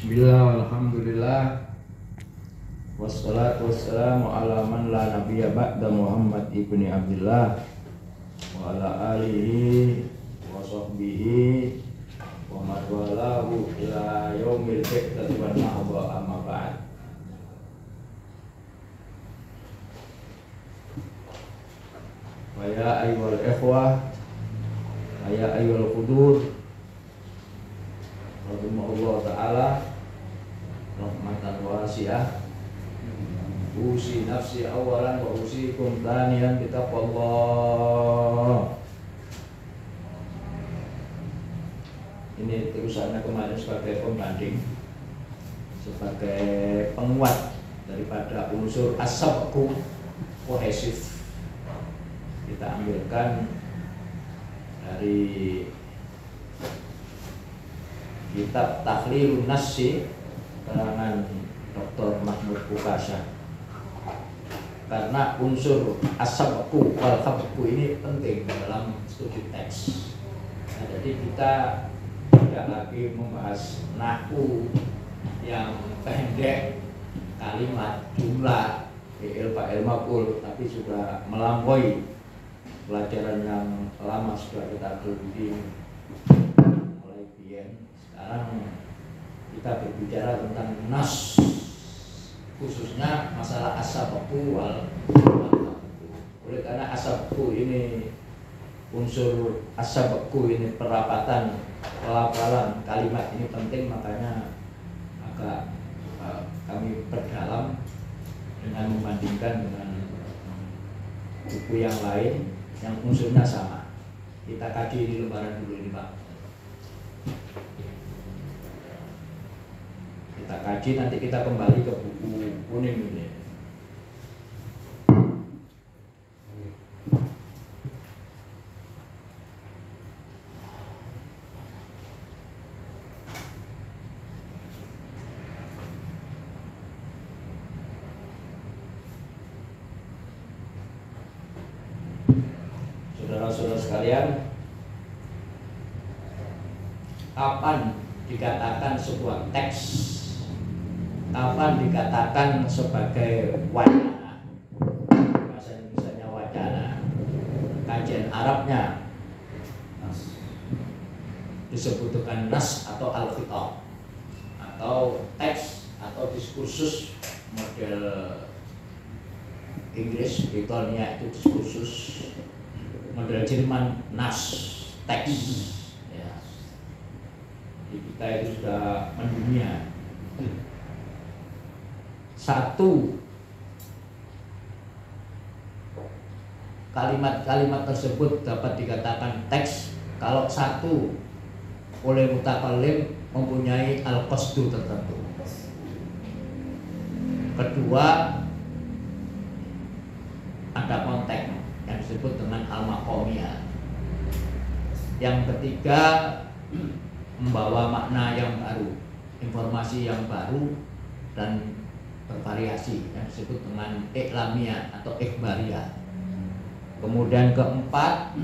Bismillah, alhamdulillah, wassalatu wassalamu ala man la nabiyya ba'da Muhammad ibni Abdullah wa ala alihi wa sahbihi wa man walahu ila yaumil ba'tsati wan nahwa amma ba'd. Wa ya ayyuhal ikhwah wa ya ayyuhal qudur rahimahullah ta'ala rahmatan wasi'ah. Usi nafsi awalan wa usikum tsaniyan bitaqwallah. Ini terusannya kemarin sebagai pembanding, sebagai penguat daripada unsur as-sabqu kohesif. Kita ambilkan dari kitab Takhlilun Nassi karangan Dr. Mahmud Ukasha. Karena unsur as-sabqu wal khabqu ini penting dalam studi teks. Nah, jadi kita tidak lagi membahas nahwu yang pendek, kalimat, jumlah, fi'il, fa'il, maf'ul, tapi sudah melampaui pelajaran yang lama sudah kita geluti mulai biyen. Sekarang kita berbicara tentang nas, khususnya masalah as-sabqu wal khabqu. Oleh karena as-sabqu ini, unsur as-sabqu ini perapatan, pelafalan kalimat ini penting, makanya agak kami perdalam dengan membandingkan dengan buku yang lain yang unsurnya sama. Kita kaji di lembaran dulu ini, Pak. Kita kaji, nanti kita kembali ke buku kuning ini. Saudara-saudara sekalian, kapan dikatakan sebuah teks, kapan dikatakan sebagai wacana, bahasa Indonesianya wacana, kajian Arabnya disebut dengan nas atau al-khitab, atau teks atau diskursus model Inggris, Britania itu diskursus, model Jerman nas, teks. Ya. Jadi kita itu sudah mendunia. Satu kalimat-kalimat tersebut dapat dikatakan teks kalau satu oleh mutakallim mempunyai al-qasdu tertentu. Kedua, ada konteks yang disebut dengan al-maqamiyah. Yang ketiga, membawa makna yang baru, informasi yang baru dan bervariasi yang disebut dengan iklamiyah atau ikhbariyah. Kemudian keempat,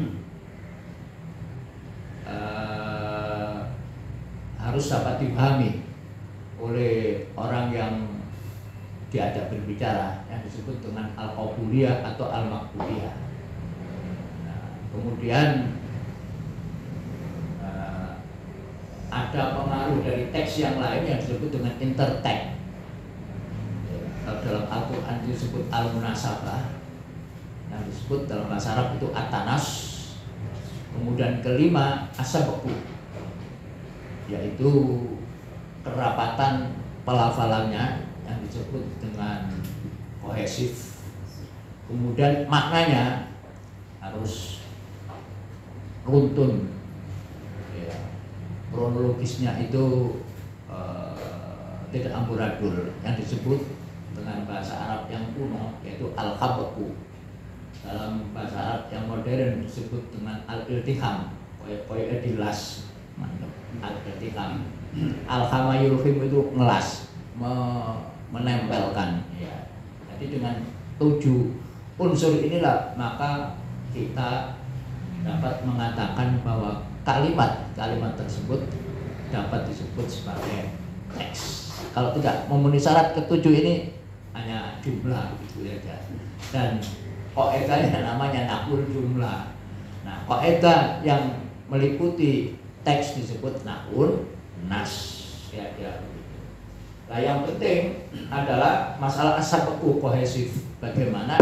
harus dapat dipahami oleh orang yang diajak berbicara, yang disebut dengan al-qabuliyah atau al-maqbuliyah. Nah, kemudian ada pengaruh dari teks yang lain yang disebut dengan intertek. Kalau dalam Al-Quran disebut al-munasabah, yang disebut dalam bahasa Arab itu at-tanas. Kemudian kelima, as-sabqu, yaitu kerapatan pelafalannya yang disebut dengan kohesif. Kemudian maknanya harus runtun, ya. Kronologisnya itu tidak amburadul, yang disebut dengan bahasa Arab yang kuno yaitu al-khabqu. Dalam bahasa Arab yang modern disebut dengan al-iltiham, koyo dilas, al-iltiham. Al-khama yulhim itu ngelas, menempelkan, ya. Jadi dengan 7 unsur inilah maka kita dapat mengatakan bahwa kalimat tersebut dapat disebut sebagai teks. Kalau tidak memenuhi syarat ketujuh ini hanya jumlah gitu ya. Dan qaedahnya namanya nahwul jumlah. Nah, qaedah yang meliputi teks disebut nahwul nas. Kira-kira begitu. Nah, yang penting adalah masalah as-sabqu kohesif. Bagaimana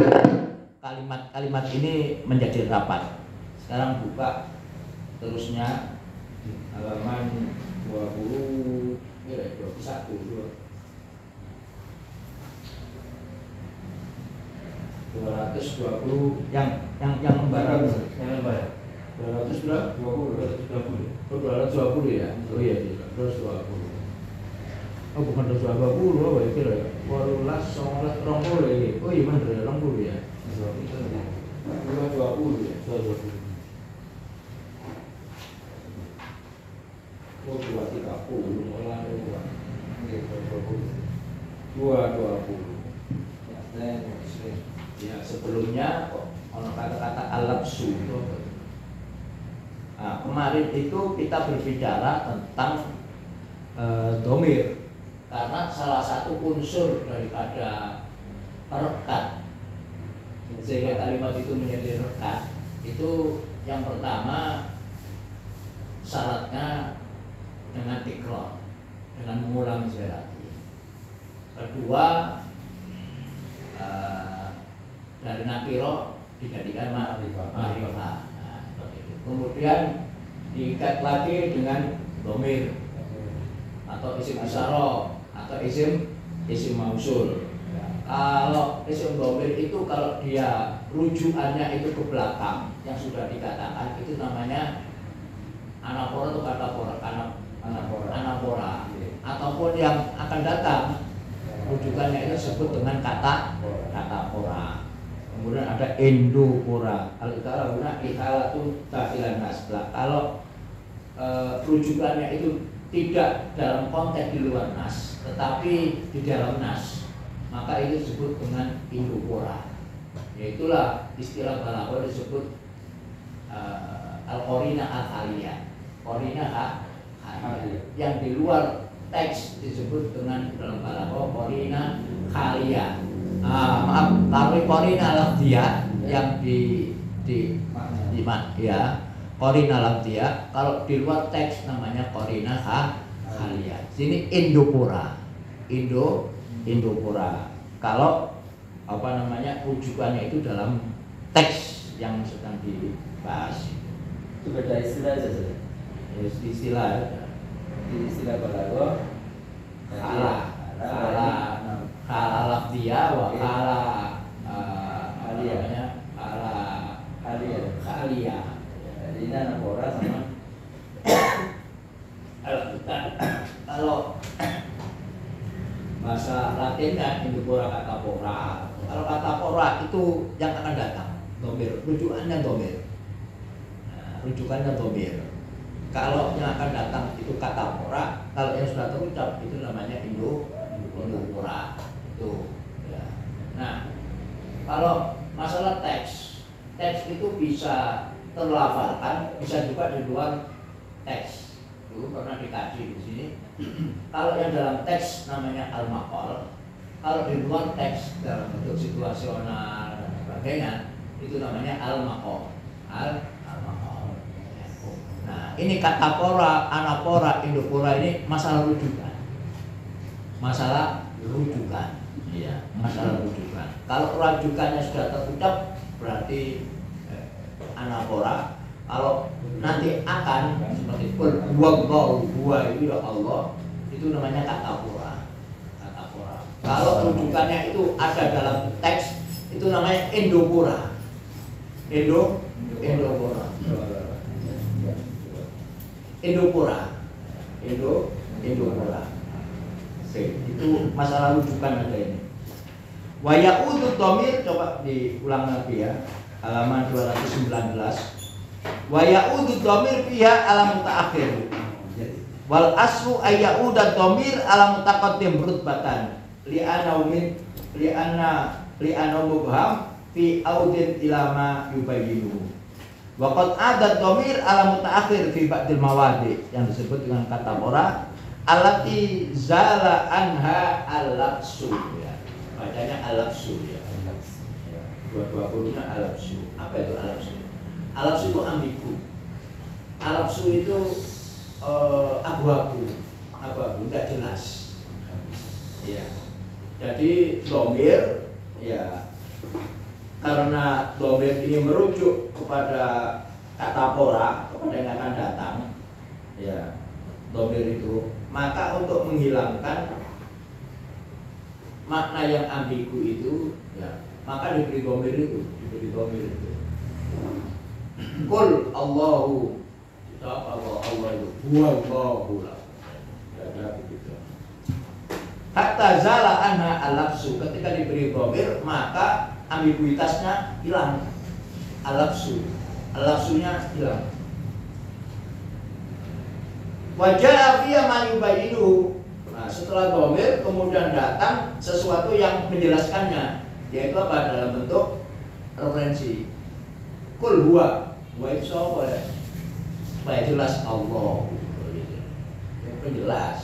kalimat-kalimat ini menjadi rapat. Sekarang buka terusnya halaman 20 21 220 yang lembaran 220 ya. Oh iya 220. Oh bukan 220 apa ya kira ya. 18 19 20 ini. Oh iya bener 20 ya. 220 ya. 220. Oh 230 malah 220. Ya sebelumnya ono kata-kata al-labsu. Nah, kemarin itu kita berbicara tentang domir karena salah satu unsur daripada rekat sehingga kalimat itu menjadi rekat itu yang pertama syaratnya dengan tikrar, dengan mengulang sekali. Kedua dari nakiro dijadikan ma'rifah. Nah, kemudian diikat lagi dengan domir atau isim isyarah atau isim mausul. Kalau isim domir itu kalau dia rujukannya itu ke belakang yang sudah dikatakan itu namanya anapora atau katapora, anapora. Ataupun yang akan datang rujukannya itu disebut dengan katapora. Kemudian ada endopora. Al-ikhala guna ikhalatu ta'ilan nasblah. Kalau rujukannya itu tidak dalam konteks di luar nas, tetapi di dalam nas, maka itu disebut dengan endopora. Yaitulah istilah balaghah disebut al-qarina al-khaliyah. Qarina yang di luar teks disebut dengan dalam balaghah qarina khaliyah. Maaf, kalau qarina lafziyah yang di ya qarina lafziyah, kalau di luar teks namanya qarina khaliyah. Sini endopora. Endopora. Kalau apa namanya rujukannya itu dalam teks yang sedang dibahas. Itu beda istilah saja. Istilah balaghah khala lafziyah wa khala khaliyah. Jadi ini anapora sama kalau bahasa Latinnya endopora katapora. Kalau katapora itu yang akan datang domir, rujukannya domir. Rujukannya domir. Kalau yang akan datang itu katapora, kalau yang sudah terucap itu namanya endopora. Itu ya. Nah, kalau masalah teks itu bisa terlafalkan, bisa juga di luar teks. Dulu pernah dikaji di sini. Kalau yang dalam teks namanya al-maqal, kalau di luar teks dalam bentuk situasional dan sebagainya itu namanya al-maqal. Al-maqal. Nah, ini katapora, anapora, endopora ini masalah rujukan. Masalah rujukan. Iya, masalah rujukan. Kalau rujukannya sudah terucap berarti anapora. Kalau nanti akan seperti huwa itu ya Allah, itu namanya katapora. Kalau rujukannya itu ada dalam teks, itu namanya endopora. Endopora. Itu masalah rujukan ada ini. Wa ya'udu dhamir, coba diulang lagi ya. Halaman 219. Wa ya'udu dhamir fiha ala mutaakhir. Wal aslu ay ya'uda dhamir ala mutaqaddim rutbatan. Li'anna mubham fi audin ilama yubayyinu. Wa qad ada dhamir ala mutaakhir fi ba'dil mawadi yang disebut dengan katapora Alati zala anha al-labsu ya. Bacanya al-labsu ya. Dua hurufnya al-labsu. Apa itu al-labsu? Al-labsu itu ambigu. Al-labsu itu abu-abu, tidak jelas. Ya. Jadi dhamir ya, karena dhamir ini merujuk kepada kata pora, kepada yang akan datang ya, dhamir itu, maka untuk menghilangkan makna yang ambigu itu ya, maka diberi dhamir itu. Qul Allahu, Allah itu huwallahu la. Ya begitu. Hatta zala anha al-labsu, ketika diberi dhamir maka ambiguitasnya hilang. Al-labsunya hilang. Wajah fiya ma yubayyinuhu. Nah, setelah dhamir kemudian datang sesuatu yang menjelaskannya, yaitu apa? Dalam bentuk referensi. Qul huwa itu apa ya? Supaya jelas Allah. Yang penjelas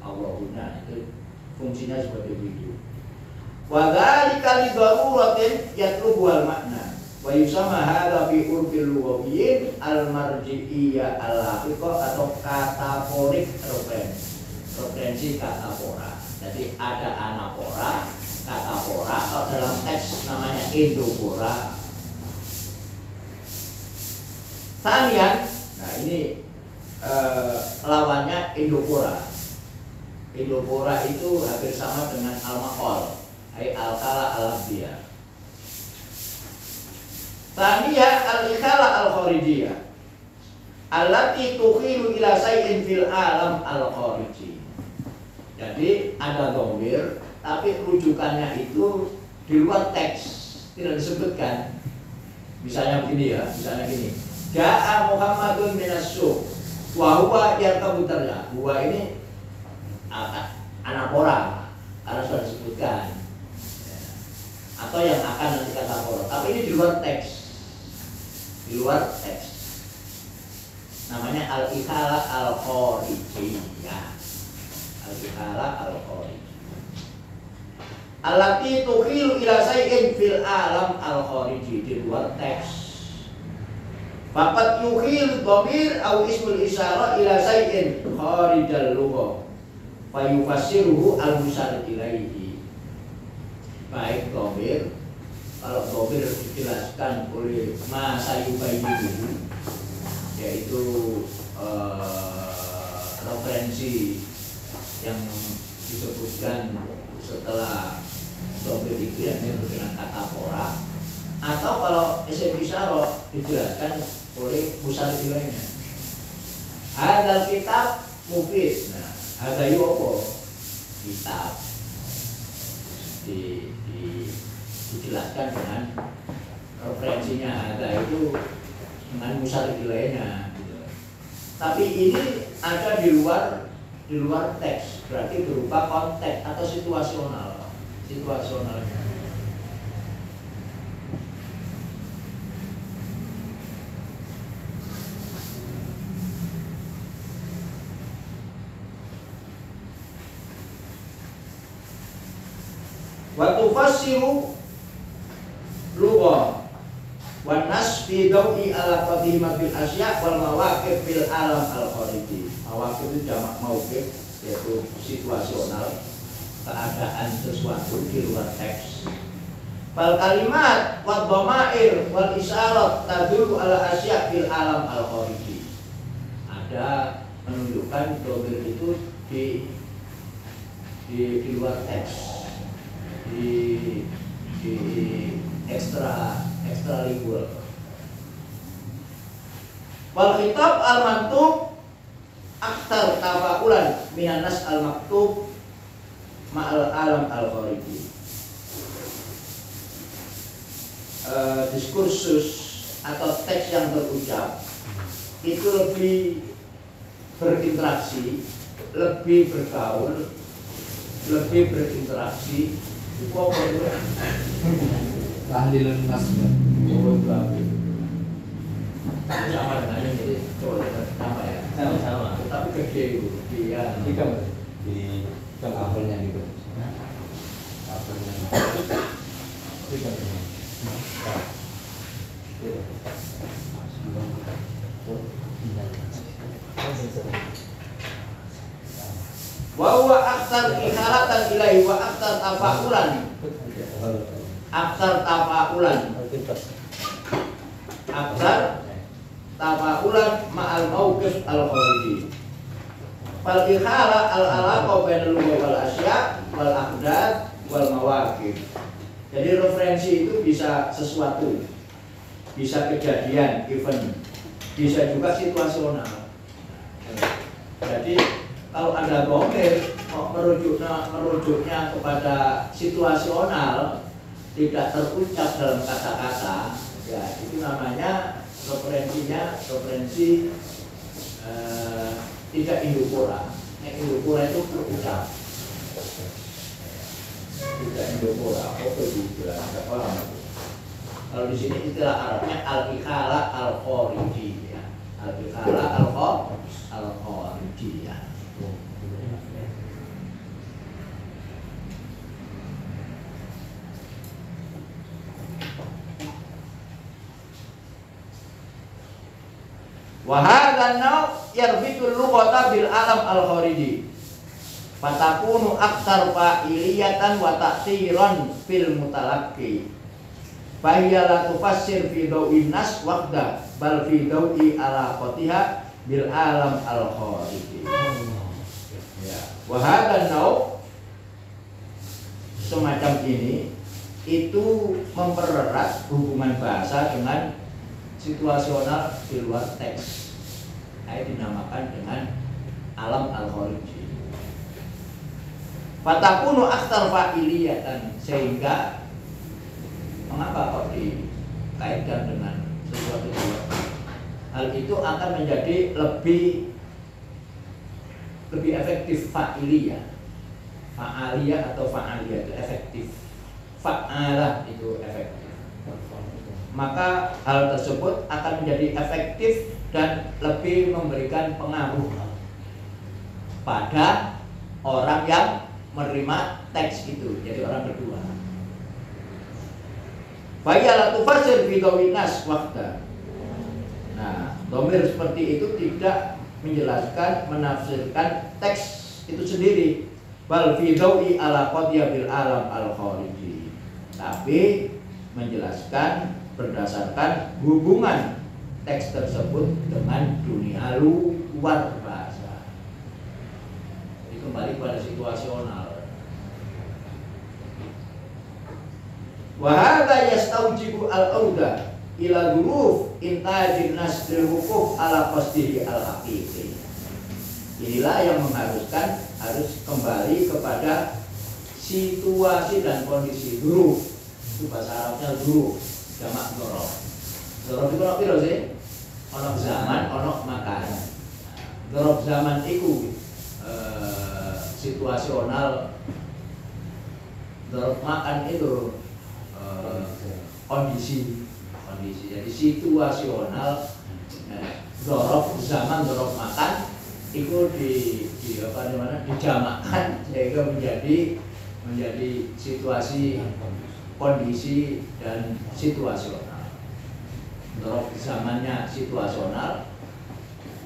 Allahuna itu fungsinya seperti itu. Wa dzalika li daruratin yatlubu al makna. Wa yusamma hadza fi urfil lughawiyyin al marji'iyyah al haqiqah atau kataforik referensi katafora. Jadi ada anafora, katafora, atau dalam teks namanya endofora. Tanian, nah ini lawannya endofora. Endofora itu hampir sama dengan al-maqal, al-kala al-abdiyah. Taniya al-ikhala al-kharijiyah allati tukhilu ila sayyin fil alam al-khariji. Jadi ada dhamir tapi rujukannya itu di luar teks, tidak disebutkan. Misalnya begini ya, misalnya gini. Ja'a Muhammadun minas-suq wa huwa yarkabutarya. Huwa ini anapora karena sudah disebutkan ya. Atau yang akan nanti katafora, tapi ini di luar teks, namanya al-ikhala al-kharijiyah. Al-ikhala al-kharijiyah allati tukhilu ila sayyin fil alam al-khariji, di luar teks. Faqad yukhil dhamir au ismul isyarah ila sayyin kharijal lugha fa yufassiruhu al-musyar ilaihi. Baik dhamir, kalau dhamir dijelaskan oleh ma sayubayyinuhu, yaitu referensi yang disebutkan setelah dhamir itu yang disebut dengan katafora, atau kalau isim isyarah dijelaskan oleh musyar ilaihinya. Hadzal kitab mufid. Nah, hadza apa? Kitab dijelaskan dengan referensinya, hadza itu dengan musyar ilaihinya gitu. Tapi ini ada di luar teks, berarti berupa konteks atau situasionalnya. Wa tufassiru lugha wan nas fi dawi ala qadimatil asya wal mawaqif fil alam al khariji. Mawaqif itu jamak mauqif, yaitu situasional, keadaan sesuatu di luar teks. Fal kalimat wa dhamair wal isyarat tadullu ala asya fil alam al khariji. Ada menunjukkan dhamir itu di luar teks, di ekstra lingual. Wal khitab al maktub aktar tafaulan minan nas al maktub ma'al alam al khariji. Diskursus atau teks yang terucap itu lebih berinteraksi, lebih bergaul, lebih berinteraksi. Apa itu? Tahlilun nas. Oh, itu apa? Sama dengan ini, coba sama ya. Sama-sama. Tapi gede itu. Iya. Di kabelnya gitu. Kabelnya. Wa huwa aktsar ikhalatan ilaihi wa aktsar tafa'ulan. Aktsar tafa'ulan. Aktsar tafa'ulan ma'al mauqif al-khariji. Fal ikhala al-alaqa bainal lugha wal asya wal aqdad wal mawaqif. Jadi referensi itu bisa sesuatu, bisa kejadian, event, bisa juga situasional. Jadi kalau ada dhamir merujuknya kepada situasional, tidak terucap dalam kata-kata, ya itu namanya referensi tidak indopora. Indopora itu terucap. Tidak indopora, apa itu bilang? Tidak paham. Kalau di sini istilah Arabnya al-ikhala al-khariji, ya. Al-ikhala al-khariji, ya. Wa hadha an-naw' yarbitu al-lughata bil alam al-khariji. Fatakunu aktsar fa'iliyatan wa ta'thiran fil mutalaqqi. Fa hiya la tufassir fi daw'in nas waqda bal fi daw'i alaqatiha bil alam al-khariji. Ya, wa hadha an-naw' semacam ini itu mempererat hubungan bahasa dengan situasional di luar teks. Ini dinamakan dengan alam al-khariji. Fatakunu aktsar fa'iliyatan, sehingga mengapa kok dikaitkan dengan sesuatu di luar? Hal itu akan menjadi lebih efektif fa'iliyah. Fa'aliyah atau fa'aliyah itu efektif. Fa'alah itu efektif. Maka hal tersebut akan menjadi efektif dan lebih memberikan pengaruh pada orang yang menerima teks itu, jadi orang kedua. Fayala tufasir fi dawin nas waqta. Nah, dhamir seperti itu tidak menjelaskan, menafsirkan teks itu sendiri. Bal fi dawi ala qadya bil alam al-khariji. Tapi menjelaskan berdasarkan hubungan teks tersebut dengan dunia luar bahasa. Ini kembali pada situasional. Wa hadza yastaujibu al-auda ila dhuruf intajin nasril hukuf ala qasdihi al-haqiqi. Inilah yang mengharuskan harus kembali kepada situasi dan kondisi dhuruf. Itu bahasa Arabnya dhuruf, jamak dzaraf. Dzaraf itu apa sih? Ono zaman, ono makan. Dzaraf zaman itu situasional. Dzaraf makan itu kondisi. Jadi situasional. Dzaraf zaman, dzaraf makan itu dijamakkan sehingga menjadi situasi, kondisi dan situasional. Dzaraf zamannya situasional,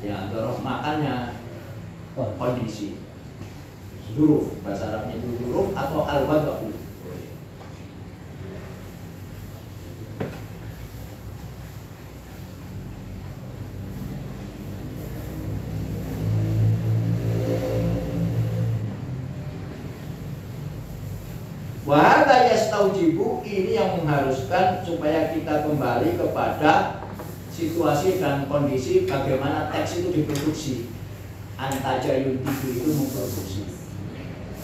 ya dzaraf makannya kondisi. Dzuruf, bahasa Arabnya itu dzuruf atau al-wada'u. Wahada yastaujibu, ini yang mengharuskan supaya kita kembali kepada situasi dan kondisi bagaimana teks itu diproduksi. Antaja yuntidu itu memproduksi.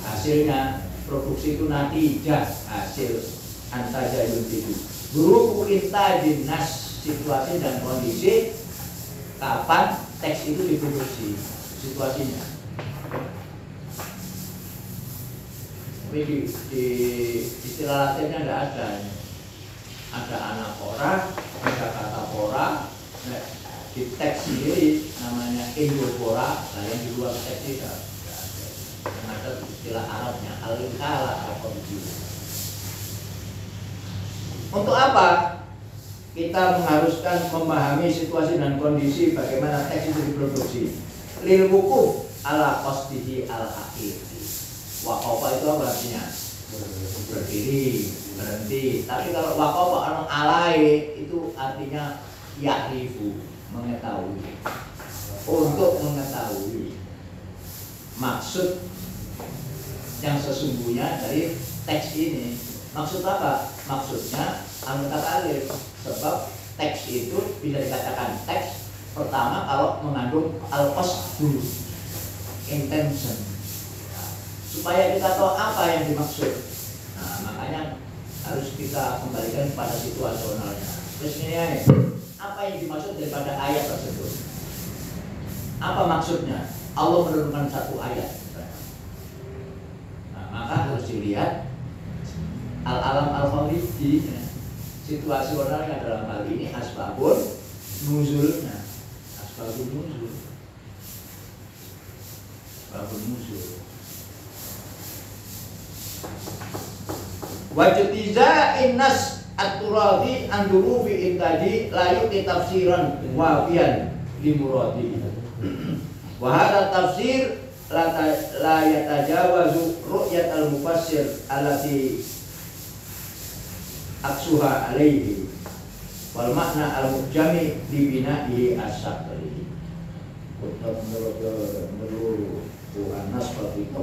Hasilnya produksi itu natijah, hasil antaja yuntidu. Berupa intajin nas, situasi dan kondisi kapan teks itu diproduksi, situasinya. Tapi di istilah Latinnya tidak ada. Ada anapora, ada katapora. Nah, di teks sendiri namanya Indopora, nah yang di luar teks itu nggak ada. Yang ada istilah Arabnya al-kala atau untuk apa kita mengharuskan memahami situasi dan kondisi bagaimana teks itu diproduksi? Lil wukuf ala qasdihi al akhiri. Waqafa itu apa artinya? Berdiri, berhenti. Tapi kalau waqafa anu alai itu artinya ya'rifu, mengetahui. Untuk mengetahui maksud yang sesungguhnya dari teks ini. Maksud apa? Maksudnya al-mutakallim. Sebab teks itu bisa dikatakan teks pertama kalau mengandung al-qasdu, intention. Nah, supaya kita tahu apa yang dimaksud. Nah, makanya harus kita kembalikan pada situasionalnya. Terus ini ya, apa yang dimaksud daripada ayat tersebut? Apa maksudnya? Allah menurunkan satu ayat. Nah, maka harus dilihat al-alam al-khariji, situasionalnya dalam hal ini asbabun nuzulnya. Asbabun nuzul. Asbabun nuzul. Wajtiza innas at-turadi anduru fi intaji layu tafsiran wafian limuradi. Wa hadha tafsir la yatajawazu ru'yat al-mufassir allati aksuha alaihi wal makna al-mujami di bina'i as-sakri. Menurut Anas seperti itu.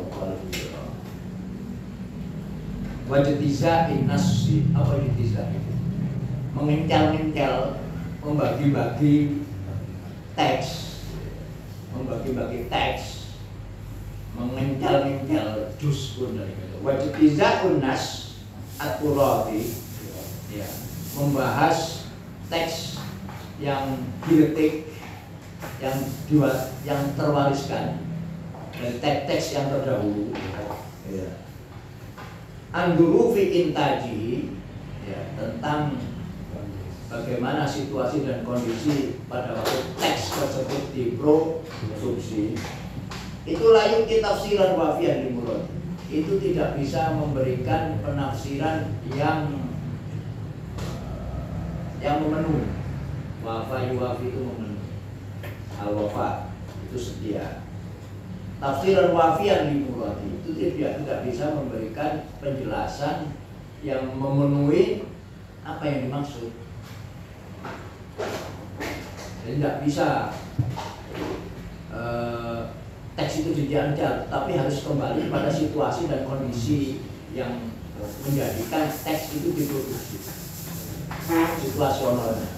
Wajtiza innasi, apa wajtiza itu? Mengencel-ngencel, membagi-bagi teks, mengencel-ngencel juz pun dari itu. Wajtiza unnas at-turadi, ya, membahas teks yang diretik, yang terwariskan dari teks yang terdahulu, ya. Anduru fi intaji, ya, tentang bagaimana situasi dan kondisi pada waktu teks tersebut diproduksi. Itu layu tafsiran wafian limurad. Itu tidak bisa memberikan penafsiran yang memenuhi. Wafa yuwafi itu memenuhi. Al-wafa itu setia. Tafsiran wafian limuradi itu tidak bisa memberikan penjelasan yang memenuhi apa yang dimaksud. Jadi tidak bisa teks itu dijanjal, tapi harus kembali pada situasi dan kondisi yang menjadikan teks itu diproduksi. Situasionalnya.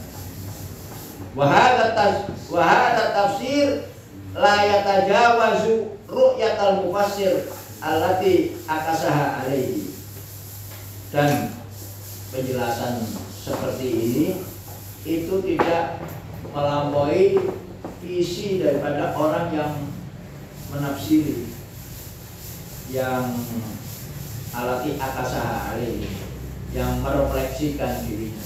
Wahada tafsir la yatajawazu ru'yatal mufassir allati akasaha alaihi. Dan penjelasan seperti ini itu tidak melampaui visi daripada orang yang menafsiri, yang alati akasaha alaihi, yang merefleksikan dirinya.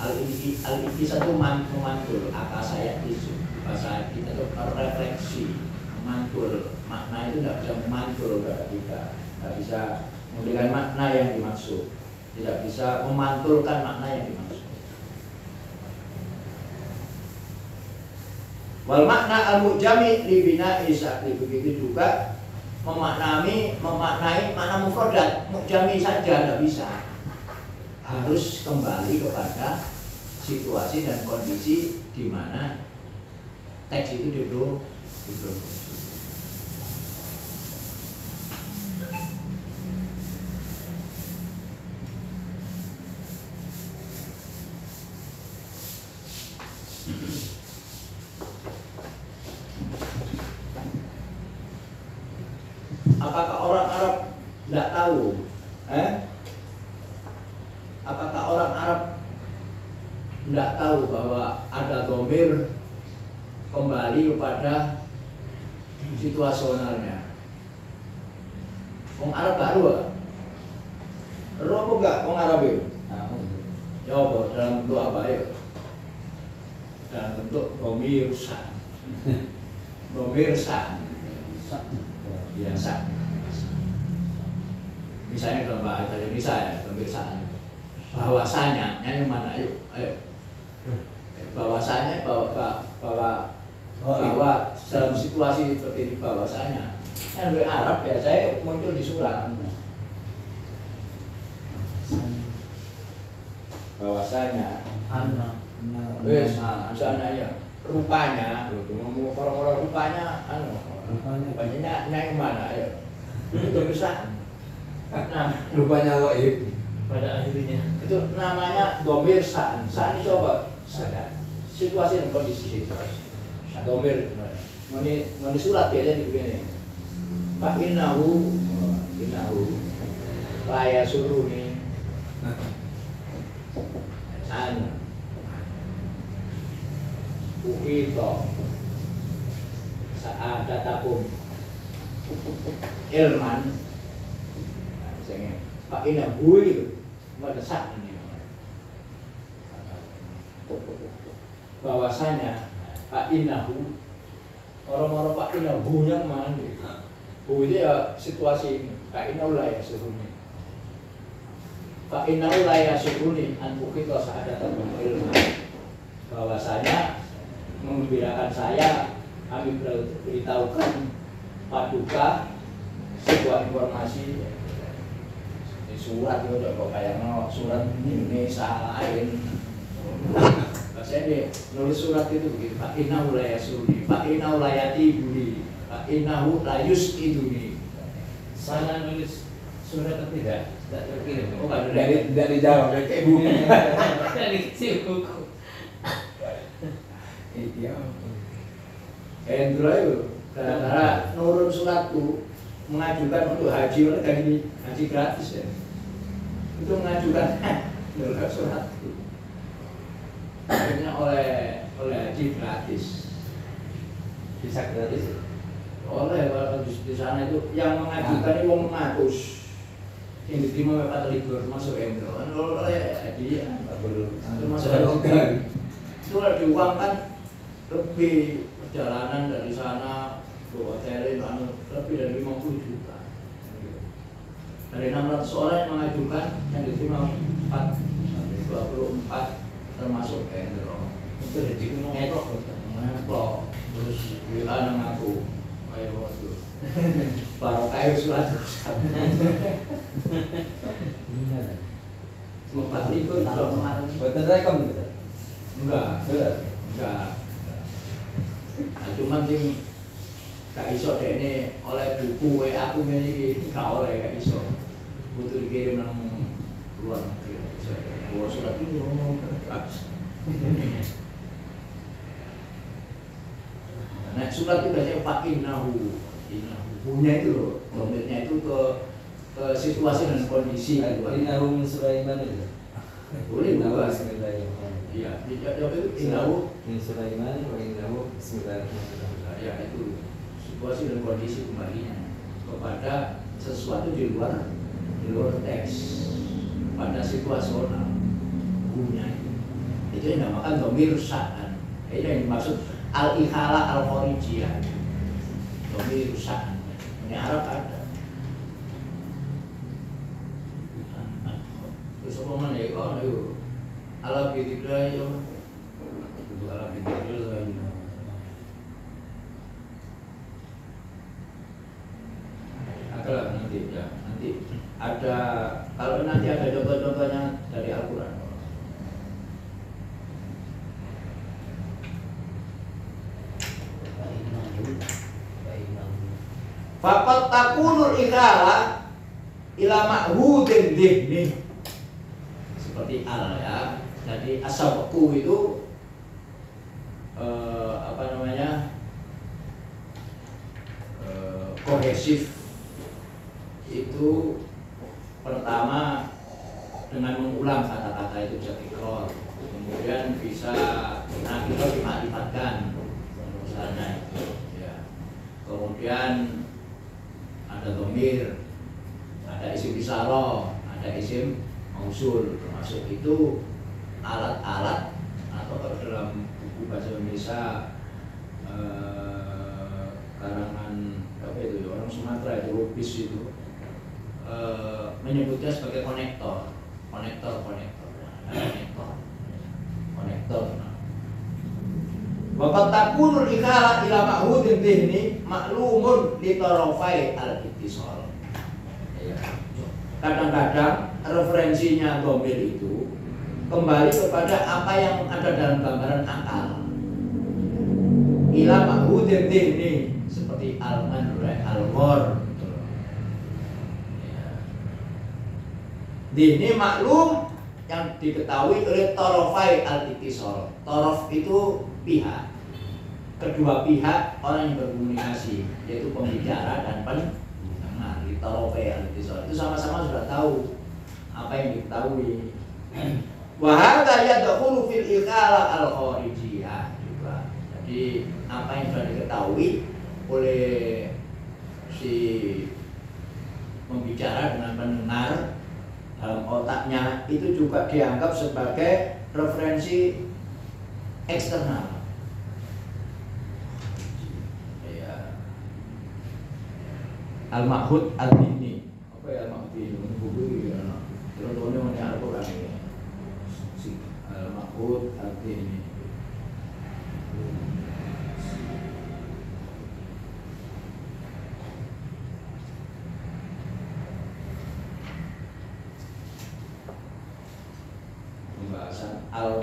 Al-Iqtisad itu memantul, akasaya itu bahasa kita itu refleksi, memantul. Makna itu tidak bisa memantul pada kita, tidak bisa memberikan makna yang dimaksud, tidak bisa memantulkan makna yang dimaksud. Wal makna al-mujami li bina'i sakli, begitu juga memaknai makna mufradat, mujami saja tidak bisa. Harus kembali kepada situasi dan kondisi di mana teks itu diproduksi. Apakah orang Arab tidak tahu? Apakah orang Arab tidak tahu bahwa ada dhamir kembali kepada situasionalnya? Orang Arab baru apa enggak orang Arab itu? Jawab dalam bentuk apa ya? dalam bentuk dhamir san. Dhamir san. Ya, san. Misalnya dalam bahasa Indonesia ya, dhamir san. Bahwasanya, yang mana? Ayo. Bahwasanya bahwa dalam situasi seperti ini bahwasanya yang dari Arab ya saya muncul di surat bahwasanya misalnya ya rupanya orang-orang rupanya rupanya yang mana ya itu bisa Rupanya waib. pada akhirnya itu namanya dhamir san. San itu apa? Situasi dan kondisi dhamir meni surat biasanya begini Pak innahu laya suruni an ukito sa'adatakum ilman misalnya Pak innahu itu mendesak ini bahwasanya Pak innahu orang-orang Pak innahu yang mana Bu itu ya situasi ini Pak innahu la yasuruni Pak innahu la yasuruni an ukito sa'adatakum ilman bahwasanya mengembirakan saya kami beritahukan paduka sebuah informasi di surat itu kok kayak surat Indonesia lain. Saya dia nulis surat itu begitu Pak innahu la yasuruni Pak innahu la yatibuni Pak innahu la yusiduni. sana nulis surat atau tidak terkirim. Oh nggak Tidak dijawab kayak ibu. Dari kecil buku. Iya. Endro itu gara-gara nurun suratku mengajukan untuk haji oleh haji gratis ya. Itu mengajukan nurun suratku. Akhirnya oleh haji gratis. Bisa gratis. Oleh kalau di sana itu yang mengajukan itu wong ngatus. Yang diterima oleh Pak Libur masuk Endro. Oleh haji termasuk itu diuangkan lebih perjalanan dari sana ke hotel lebih dari 50 juta. Dari 600 orang yang mengajukan yang diterima 24 termasuk Endro. Itu jadi Ngeplok terus WA nang aku. Ayo waktu. Baru kayu surat. Sempat ikut kemarin. Buatan rekam gitu. Enggak. Nah, cuman sing gak iso deh ini oleh buku WA aku ini gak oleh gak iso. Butuh dikirim nang luar negeri. Bawa surat ini ngomong nah surat itu biasanya Pak innahu punya itu loh, domirnya itu ke situasi dan kondisi. Innahu min Sulaiman itu. Boleh juga. Bismillahirrahmanirrahim. Iya, jawab itu innahu min Sulaiman wa innahu bismillahirrahmanirrahim. ya itu situasi dan kondisi kembalinya kepada sesuatu di luar teks pada situasional punya itu yang dinamakan dhamir san. Itu yang dimaksud al-ikhala al-khorijiyah dhamir san. Ini Arab ada terus apa mana ya kalau itu ala bidiklah ya ala bidiklah adalah nanti ya nanti ada kalau nanti ada contoh-contohnya dari Al-Quran. Fakat takunul ikhala ila ma'hudin dihni seperti al ya. Jadi asabku itu kohesif itu pertama dengan mengulang kata-kata itu bisa tikror, kemudian bisa nakiro dimakrifatkan misalnya itu ya. Kemudian ada dhamir, ada isim isyarah, ada isim mausul, termasuk itu alat-alat atau dalam buku buku bahasa Indonesia karangan apa itu ya, orang Sumatera itu Lubis itu menyebutnya sebagai konektor. Waqat takunul ikhala ila ma'hudin dhihni maklumun li tarafai al-ittisal. Ya. Kadang-kadang referensinya dhamir itu kembali kepada apa yang ada dalam gambaran akal. Ila ma'hudin dhihni seperti al-manra al-ghor. Dhihni maklum yang diketahui oleh tarafai al-ittisal. Taraf itu pihak, kedua pihak orang yang berkomunikasi, yaitu pembicara dan pendengar. Di tarafai al-ittisal itu sama-sama sudah tahu apa yang diketahui. Wa hadza yadkhulu fil ikhala al-kharijiyah juga. Jadi apa yang sudah diketahui oleh si pembicara dengan pendengar dalam otaknya itu juga dianggap sebagai referensi eksternal. Ya. Al-Ma'hud al-Dini. Apa ya Al-Ma'hud ini? Buku ya. Contohnya mana Al-Qur'an ini. Al-Ma'hud al-Dini. Pembahasan al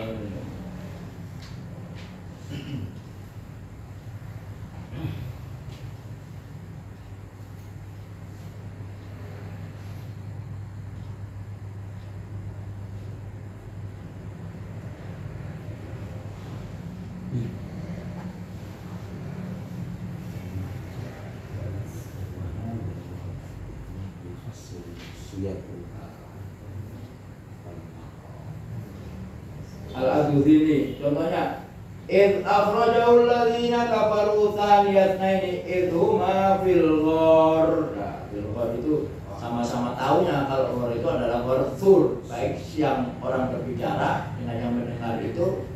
Al-Adudhini contohnya id akhrajahu alladziina kafaru thaniyatnaini id huma fil ghar. Nah, fil ghar itu sama-sama tahunya kalau ghar itu adalah ghar Thur. Baik yang orang berbicara dengan yang mendengar itu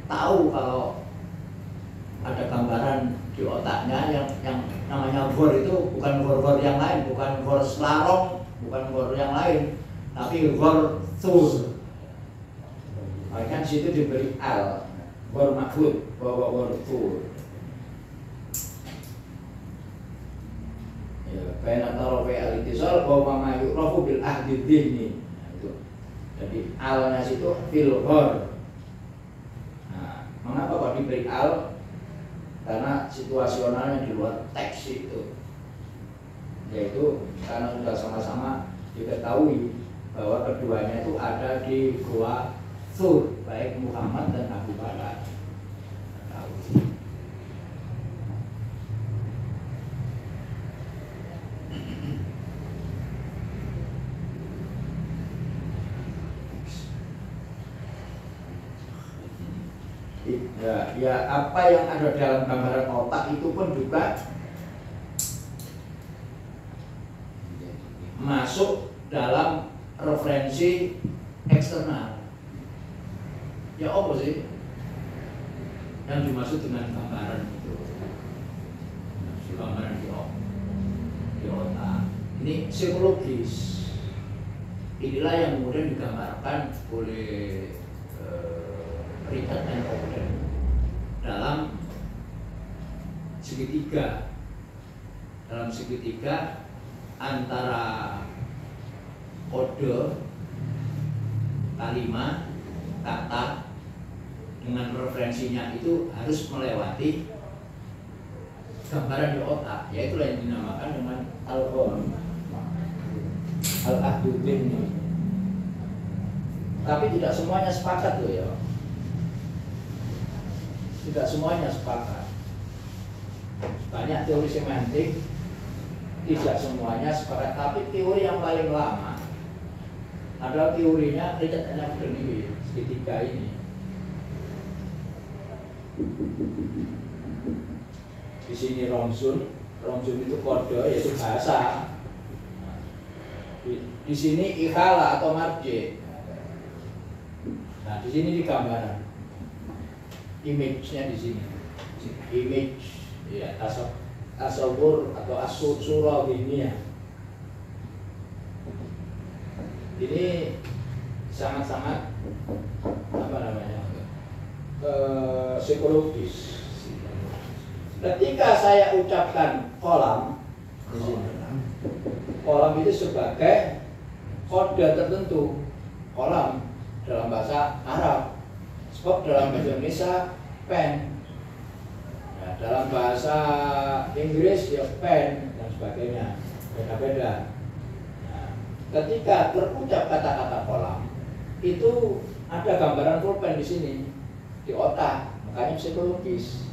tahu kalau ada gambaran di otaknya yang namanya ghar itu bukan ghar yang lain, bukan ghar Selarong, bukan ghar yang lain, tapi ghar Thur. Makanya situ diberi al, ghar Ma'hud, bahwa ghar Thur. Ya, baina tarafai al-ittisal bahwa ma yu'rafu bil ahdi dhihni. Nah, itu. Jadi alnya situ fil ghar. Nah, mengapa kok diberi al? Karena situasionalnya di luar teks itu. Yaitu karena sudah sama-sama diketahui bahwa keduanya itu ada di gua Thur, baik Muhammad dan Abu Bakar. Ya, apa yang ada dalam gambaran otak itu pun juga masuk dalam referensi eksternal. Ya apa sih yang dimaksud dengan gambaran itu? Gambaran di otak. Ini psikologis. Inilah yang kemudian digambarkan oleh Richard and Ogden dalam segitiga. Dalam segitiga antara kode, kalimat, kata dengan referensinya itu harus melewati gambaran di otak, yaitu yang dinamakan dengan al-ahdudin. Tapi tidak semuanya sepakat loh ya. Tidak semuanya sepakat. Banyak teori semantik tidak semuanya sepakat, tapi teori yang paling lama adalah teorinya Richard and Ogden ini, segitiga ini. Di sini Romsun itu kode, yaitu bahasa. Di sini ikhala atau marji. Nah, di sini di gambaran. image-nya di sini. Image, ya, tasawur atau surah ini ya. Ini sangat-sangat apa namanya psikologis. Ketika saya ucapkan kolam di sini, kolam itu sebagai kode tertentu. Kolam dalam bahasa Arab, sebab dalam bahasa Indonesia pen, nah, dalam bahasa Inggris ya pen dan sebagainya, beda-beda. Nah, ketika terucap kata-kata kolam, itu ada gambaran pulpen di sini, di otak, makanya psikologis.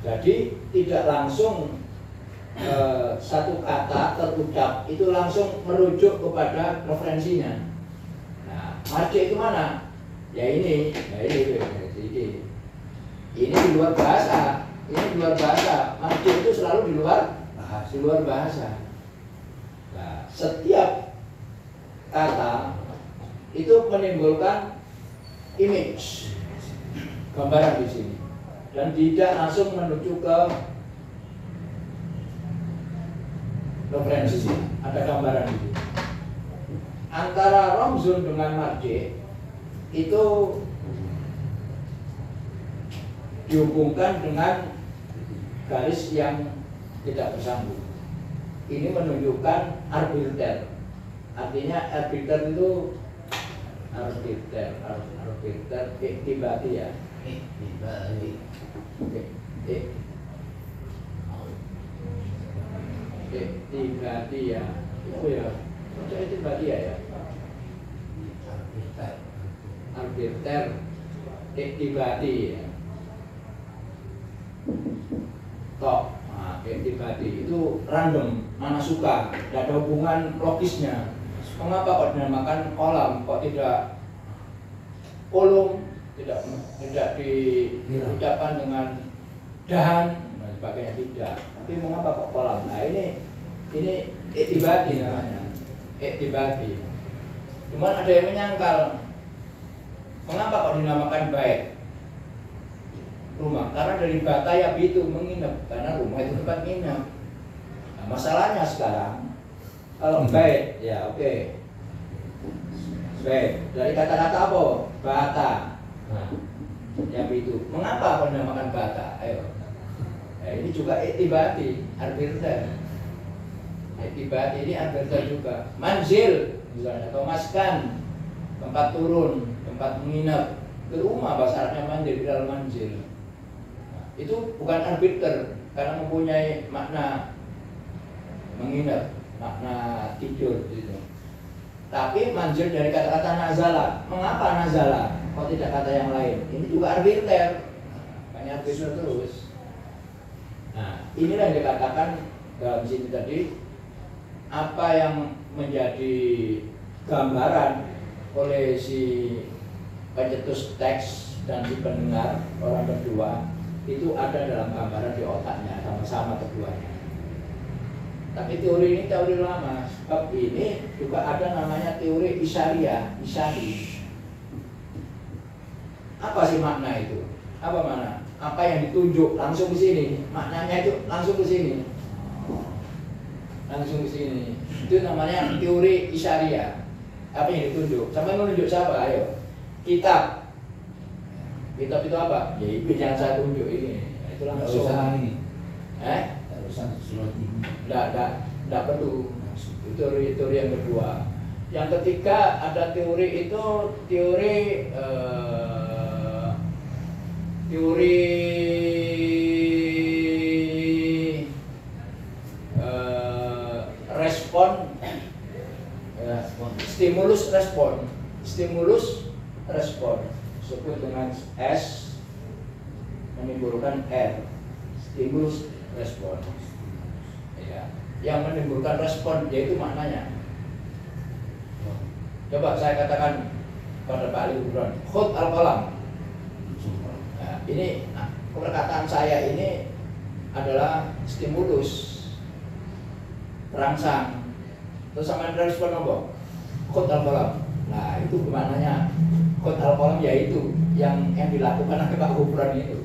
Jadi tidak langsung satu kata terucap itu langsung merujuk kepada referensinya. Nah, marji itu mana? Ya ini, ini di luar bahasa, ini di luar bahasa. Marji itu selalu di luar bahasa. Nah, setiap kata itu menimbulkan image, gambaran di sini, dan tidak langsung menuju ke referensi. Ada gambaran di sini. Antara romzun dengan marji itu dihubungkan dengan garis yang tidak bersambung. Ini menunjukkan arbiter. Artinya arbiter itu arbiter iktibati ya. Iktibati ya. Itu ya. Maksudnya iktibati ya. Arbiter iktibati ya. Tok. Nah, iktibati itu random, mana suka, tidak ada hubungan logisnya. Mengapa kok dinamakan kolam, kok tidak kolom, tidak diucapkan dengan dahan dan sebagainya, tidak. Tapi mengapa kok kolam? Nah ini iktibati namanya, iktibati. Cuman ada yang menyangkal, mengapa kok dinamakan bait rumah? Karena dari bata ya itu menginap, karena rumah itu tempat nginap. Nah, masalahnya sekarang kalau bait ya oke. Bait dari kata-kata apa? Bata. Nah, ya itu. Mengapa kok dinamakan bata? Ayo. Nah, ini juga iktibati, arbiter. Iktibati ini arbiter juga. Manzil misalnya, atau maskan, tempat turun, tempat menginap. Ke rumah bahasa Arabnya manzil, di dalam manzil. Nah, itu bukan arbiter karena mempunyai makna menginap, makna tidur gitu. Tapi manzil dari kata-kata nazala. Mengapa nazala? Kok tidak kata yang lain? Ini juga arbiter. Makanya arbiter terus. Nah, inilah yang dikatakan dalam sini tadi, apa yang menjadi gambaran oleh si pencetus teks dan si pendengar orang kedua itu ada dalam gambaran di otaknya sama-sama keduanya. Tapi teori ini teori lama, sebab ini juga ada namanya teori isyariah, isyari. Apa sih makna itu? Apa makna? Apa yang ditunjuk langsung ke sini? Maknanya itu langsung ke sini. Langsung ke sini. Itu namanya teori isyariah. Apa yang ditunjuk? Sampai menunjuk siapa? Ayo. Kitab. Kitab itu apa? Ya itu yang saya tunjuk ini. Itu langsung. Tidak perlu. Itu teori yang kedua. Yang ketiga ada teori itu teori respon, stimulus respon disebut dengan S menimbulkan R, stimulus respon ya, yang menimbulkan respon yaitu maknanya. Coba saya katakan pada Pak Ali Gibran, khut al-qalam. Nah, ini perkataan saya ini adalah stimulus terangsang. Terus sama respon apa? Khut al-qalam. Nah itu maknanya qad al-qalam, yaitu yang dilakukan oleh Pak Gufron itu.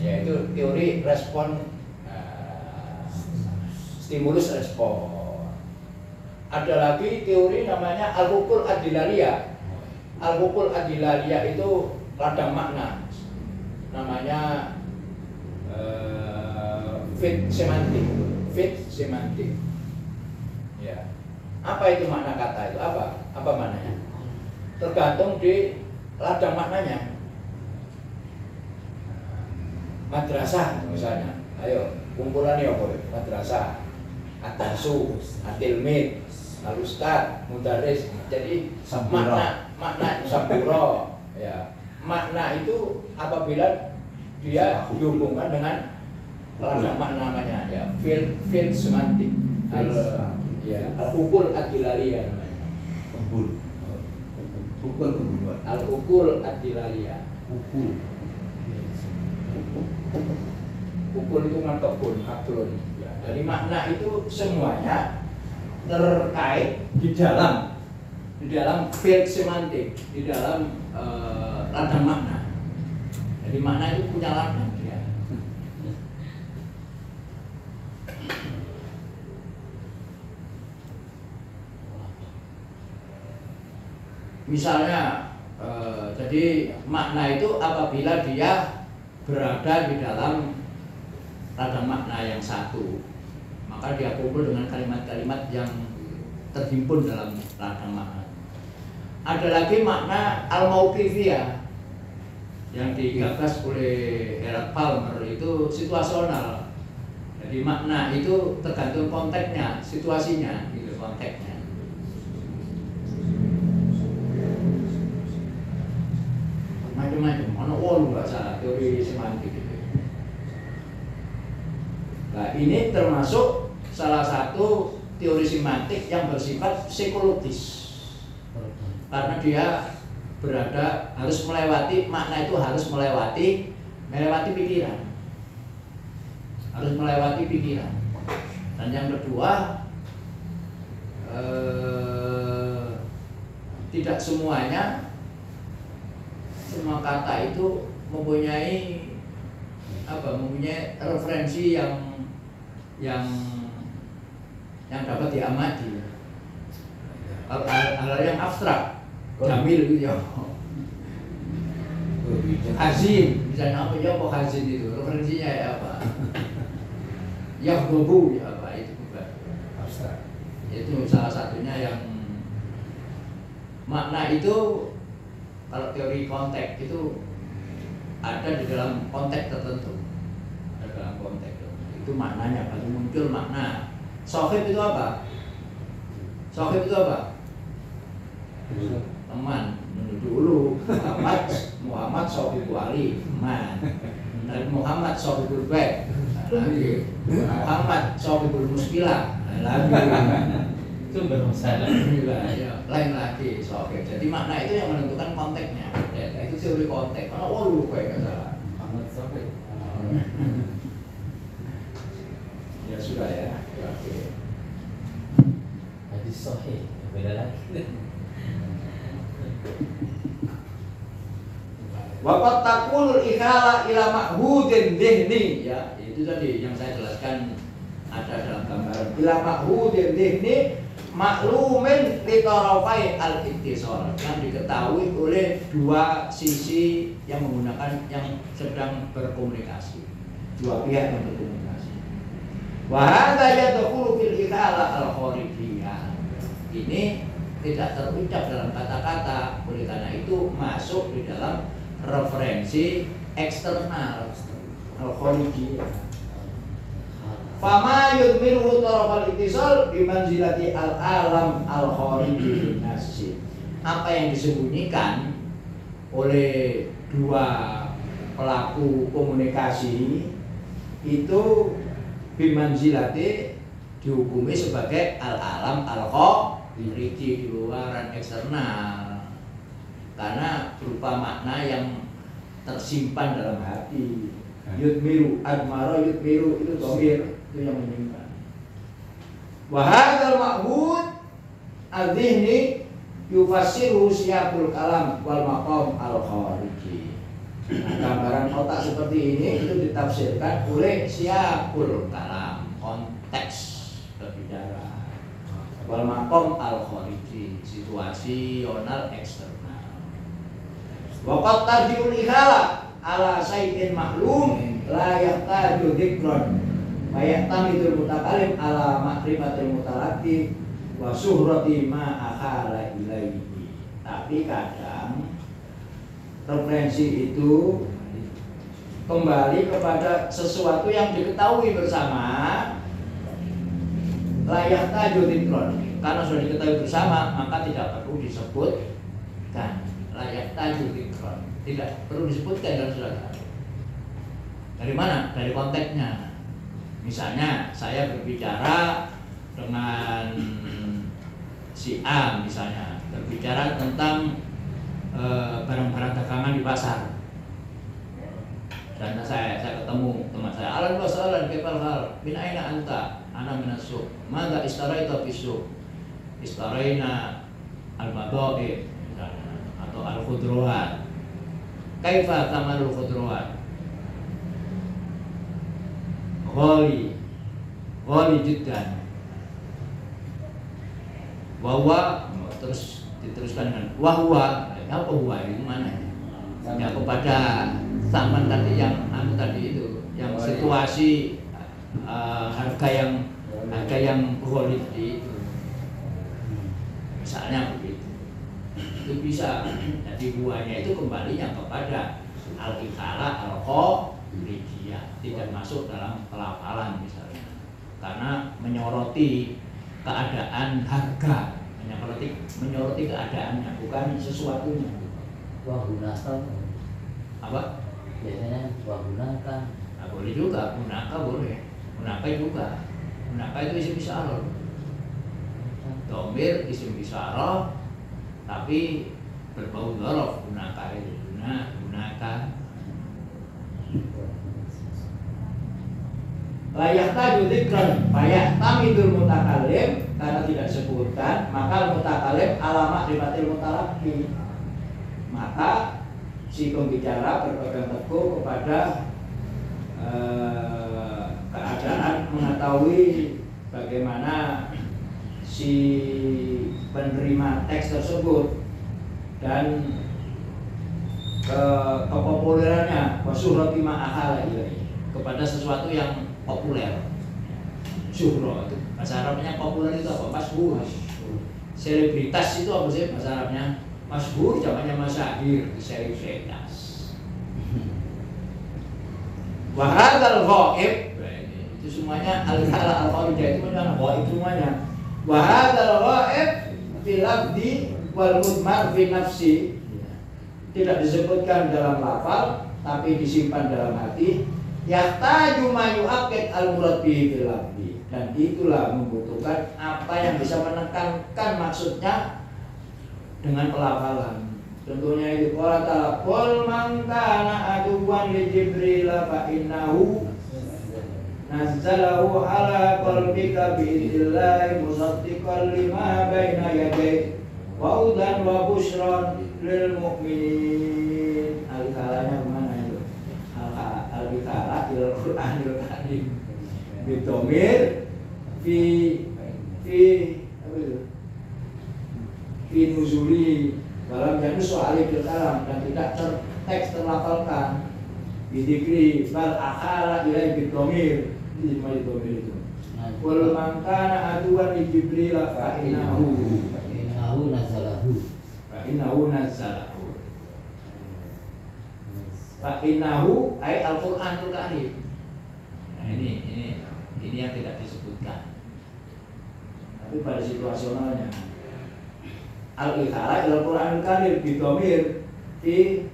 Ya itu teori respon, stimulus respon. Ada lagi teori namanya al-uqul ad-dilaliyah. Al-uqul ad-dilaliyah itu ladang makna. Namanya fit semantik. Fit semantik. Ya. Apa itu makna kata itu? Apa maknanya? Tergantung di ladang maknanya. Madrasah misalnya. Ayo, kumpulannya apa? Madrasah, at-darsu, at-tilmid, al-ustad, mudaris. Jadi makna saburo, ya. Makna itu apabila dia dihubungkan dengan ladang makna namanya, ya. Fil semantik. Al-uqul ad-dilaliyah namanya. Al-uqul ad-dilaliyah. Ukul itu mantokun, hablun. Ya. Jadi makna itu semuanya terkait di dalam field semantik, di dalam ladang makna. Jadi makna itu punya ladang dia. Misalnya, jadi makna itu apabila dia berada di dalam ladang makna yang satu, maka dia kumpul dengan kalimat-kalimat yang terhimpun dalam ladang makna. Ada lagi makna al-mauqifiyah yang digagas oleh Herald Palmer, itu situasional. Jadi makna itu tergantung konteksnya, situasinya, gitu konteksnya. Macam-macam, ono wolu bahasa teori semantik itu. Nah, ini termasuk salah satu teori semantik yang bersifat psikologis. Karena dia harus melewati makna itu, harus melewati pikiran. Harus melewati pikiran. Dan yang kedua, tidak semuanya semua kata itu mempunyai referensi yang dapat diamati. Hal yang abstrak, jamil gitu ya. Hazin, misalnya apa ya, apa hazin itu referensinya ya apa? Yahdobu ya apa, itu bukan abstrak. Itu salah satunya yang makna itu. Kalau teori konteks itu ada di dalam konteks tertentu, ada dalam konteks itu maknanya baru muncul makna. Sohib itu apa? Sohib itu apa? Teman. Dulu Muhammad Sohibul Ali, teman. Nabi Muhammad Sohibul Bait, lagi Muhammad Sohibul Muskilah, lagi. Itu bermasalah. Ya, lain lagi sohib. Jadi makna itu yang menentukan konteksnya. Ya, itu teori konteks. Kalau lu kayak nggak salah. Sohib. Ya sudah ya. Oke. Hadis sohib beda lagi. Waqat taqul ikhala ila ma'hudin dhihni, ya itu tadi yang saya jelaskan ada dalam gambaran. Ila ma'hudin dhihni maklumin li tarafai al-ittisal, yang diketahui oleh dua sisi yang sedang berkomunikasi, dua pihak yang berkomunikasi. Wa hadza yadkhulu fil ikhala al-kharijiyah. Ini tidak terucap dalam kata-kata, oleh karena itu masuk di dalam referensi eksternal al-kharijiyah. Fama yudmiru tarafal ittisal bimanzilati al-alam al-khariji nasi. Apa yang disembunyikan oleh dua pelaku komunikasi itu bimanzilati dihukumi sebagai al-alam al-khariji, di luaran eksternal, karena berupa makna yang tersimpan dalam hati. Yudmiru, admaro yudmiru, itu dhamir, itu yang menyimpan. Wa hadzal ma'hud adzihni yufassiru siyaqul kalam wal maqam al khariji. Nah, gambaran otak seperti ini itu ditafsirkan oleh siyaqul kalam, konteks berbicara, wal maqam al khariji, situasional eksternal. Wa qad tarji'ul ikhala ala sayyidin maklum la yahtaju dzikran wa yahtamidul mutakalim ala ma'rifatil mutalaqi wa suhrati ma akhala ilaihi. Tapi kadang referensi itu kembali kepada sesuatu yang diketahui bersama, layak tajudikron, karena sudah diketahui bersama maka tidak perlu disebutkan. Layak tajudikron tidak perlu disebutkan dalam surat. Dari mana? Dari konteksnya. Misalnya saya berbicara dengan si A, misalnya berbicara tentang barang-barang dagangan di pasar, dan saya ketemu teman saya, alan wasalan kepal hal min aina anta, ana minasuk, mada istaraita fisuk, istaraina al-bada'i atau al-khudrawat, kaifa tamarul khudrawat, ghali jiddan, wawa, terus diteruskan dengan wahwa. Apa huwa itu mana? Ya kepada zaman tadi yang tadi itu, yang situasi harga yang ghalib itu. Misalnya begitu. Itu bisa. Jadi huwanya itu kembalinya kepada al-ikhala al-kharijiyah, tidak masuk dalam pelafalan misalnya. Karena menyoroti keadaan harga, menyoroti keadaannya, bukan sesuatunya. Wahunaka Apa? biasanya wahunaka. Nah, boleh juga, hunaka boleh. Hunaka juga. Hunaka itu isim isyarah. Domir isim isyarah, tapi berbau dzaraf. Hunaka itu hunaka. Layak taju dzikran fayak tamidul mutakallim, karena tidak disebutkan maka mutakallim alamat ribatil mutalaqi, maka si pembicara berpegang teguh kepada keadaan mengetahui bagaimana si penerima teks tersebut dan kepopulerannya, wasurati ma'akhala ilaihi, kepada sesuatu yang populer. Syuhro itu bahasa Arabnya populer itu apa? Masyhur. Selebritas itu apa sih bahasa Arabnya? Masyhur, zamannya masyahir, selebritas. Wa hadzal ghaib, itu semuanya al-khala al-kharijah itu mana ghaib semuanya. Wa hadzal ghaib fil lafzi wal mudmar fi nafsi, tidak disebutkan dalam lafal tapi disimpan dalam hati. Yahtaju ma yu'aqqid al-murad bihi fil lafzi, dan itulah membutuhkan apa yang bisa menekankan maksudnya dengan pelafalan. Contohnya itu qala ta'ala qul man kana aduwan li jibril fa innahu nazzalahu ala qalbika bi idnillahi musaddiqan lima baina yadayhi wa hudan wa busyran lil mu'minin. Al-kalanya mana itu? Al-bikara ilal Qur'anil Karim bidomir fi apa itu? Fi nuzuli dalam janus soal fil kalam, dan tidak teks terlafalkan bidikri bal akhala ilai bidomir, ini cuma bidomir itu. Qul man kana aduwan li jibril fa innahu nazzalahu fa innahu ay al-Qur'anul Karim. Nah, ini yang tidak disebutkan. Tapi pada situasionalnya al-ikhala ilal Qur'anul Karim bidomir fi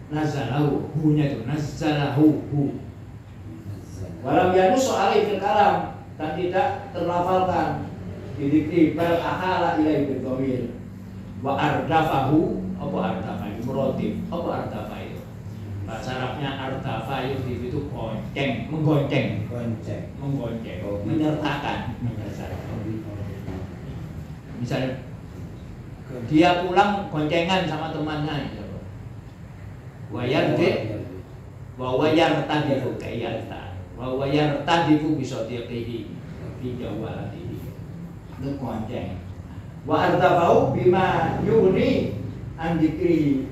nazzalahu, hunya itu nazzalahu hu. Walam yanus soal fil kalam, dan tidak terlafalkan bidikri bal akhala ilai bidomir. Wa ardafahu, apa ardafa itu? Murotif, apa ardafa itu? Bahasa Arabnya ardafa itu gonceng, menggonceng, menyertakan. Misalnya Dia pulang goncengan sama temannya gitu. Wayar tadifu kayarta. Wayar tadifu bisa dia kehi dijawalati. Itu gonceng. Wa artafau bima yuni andikri.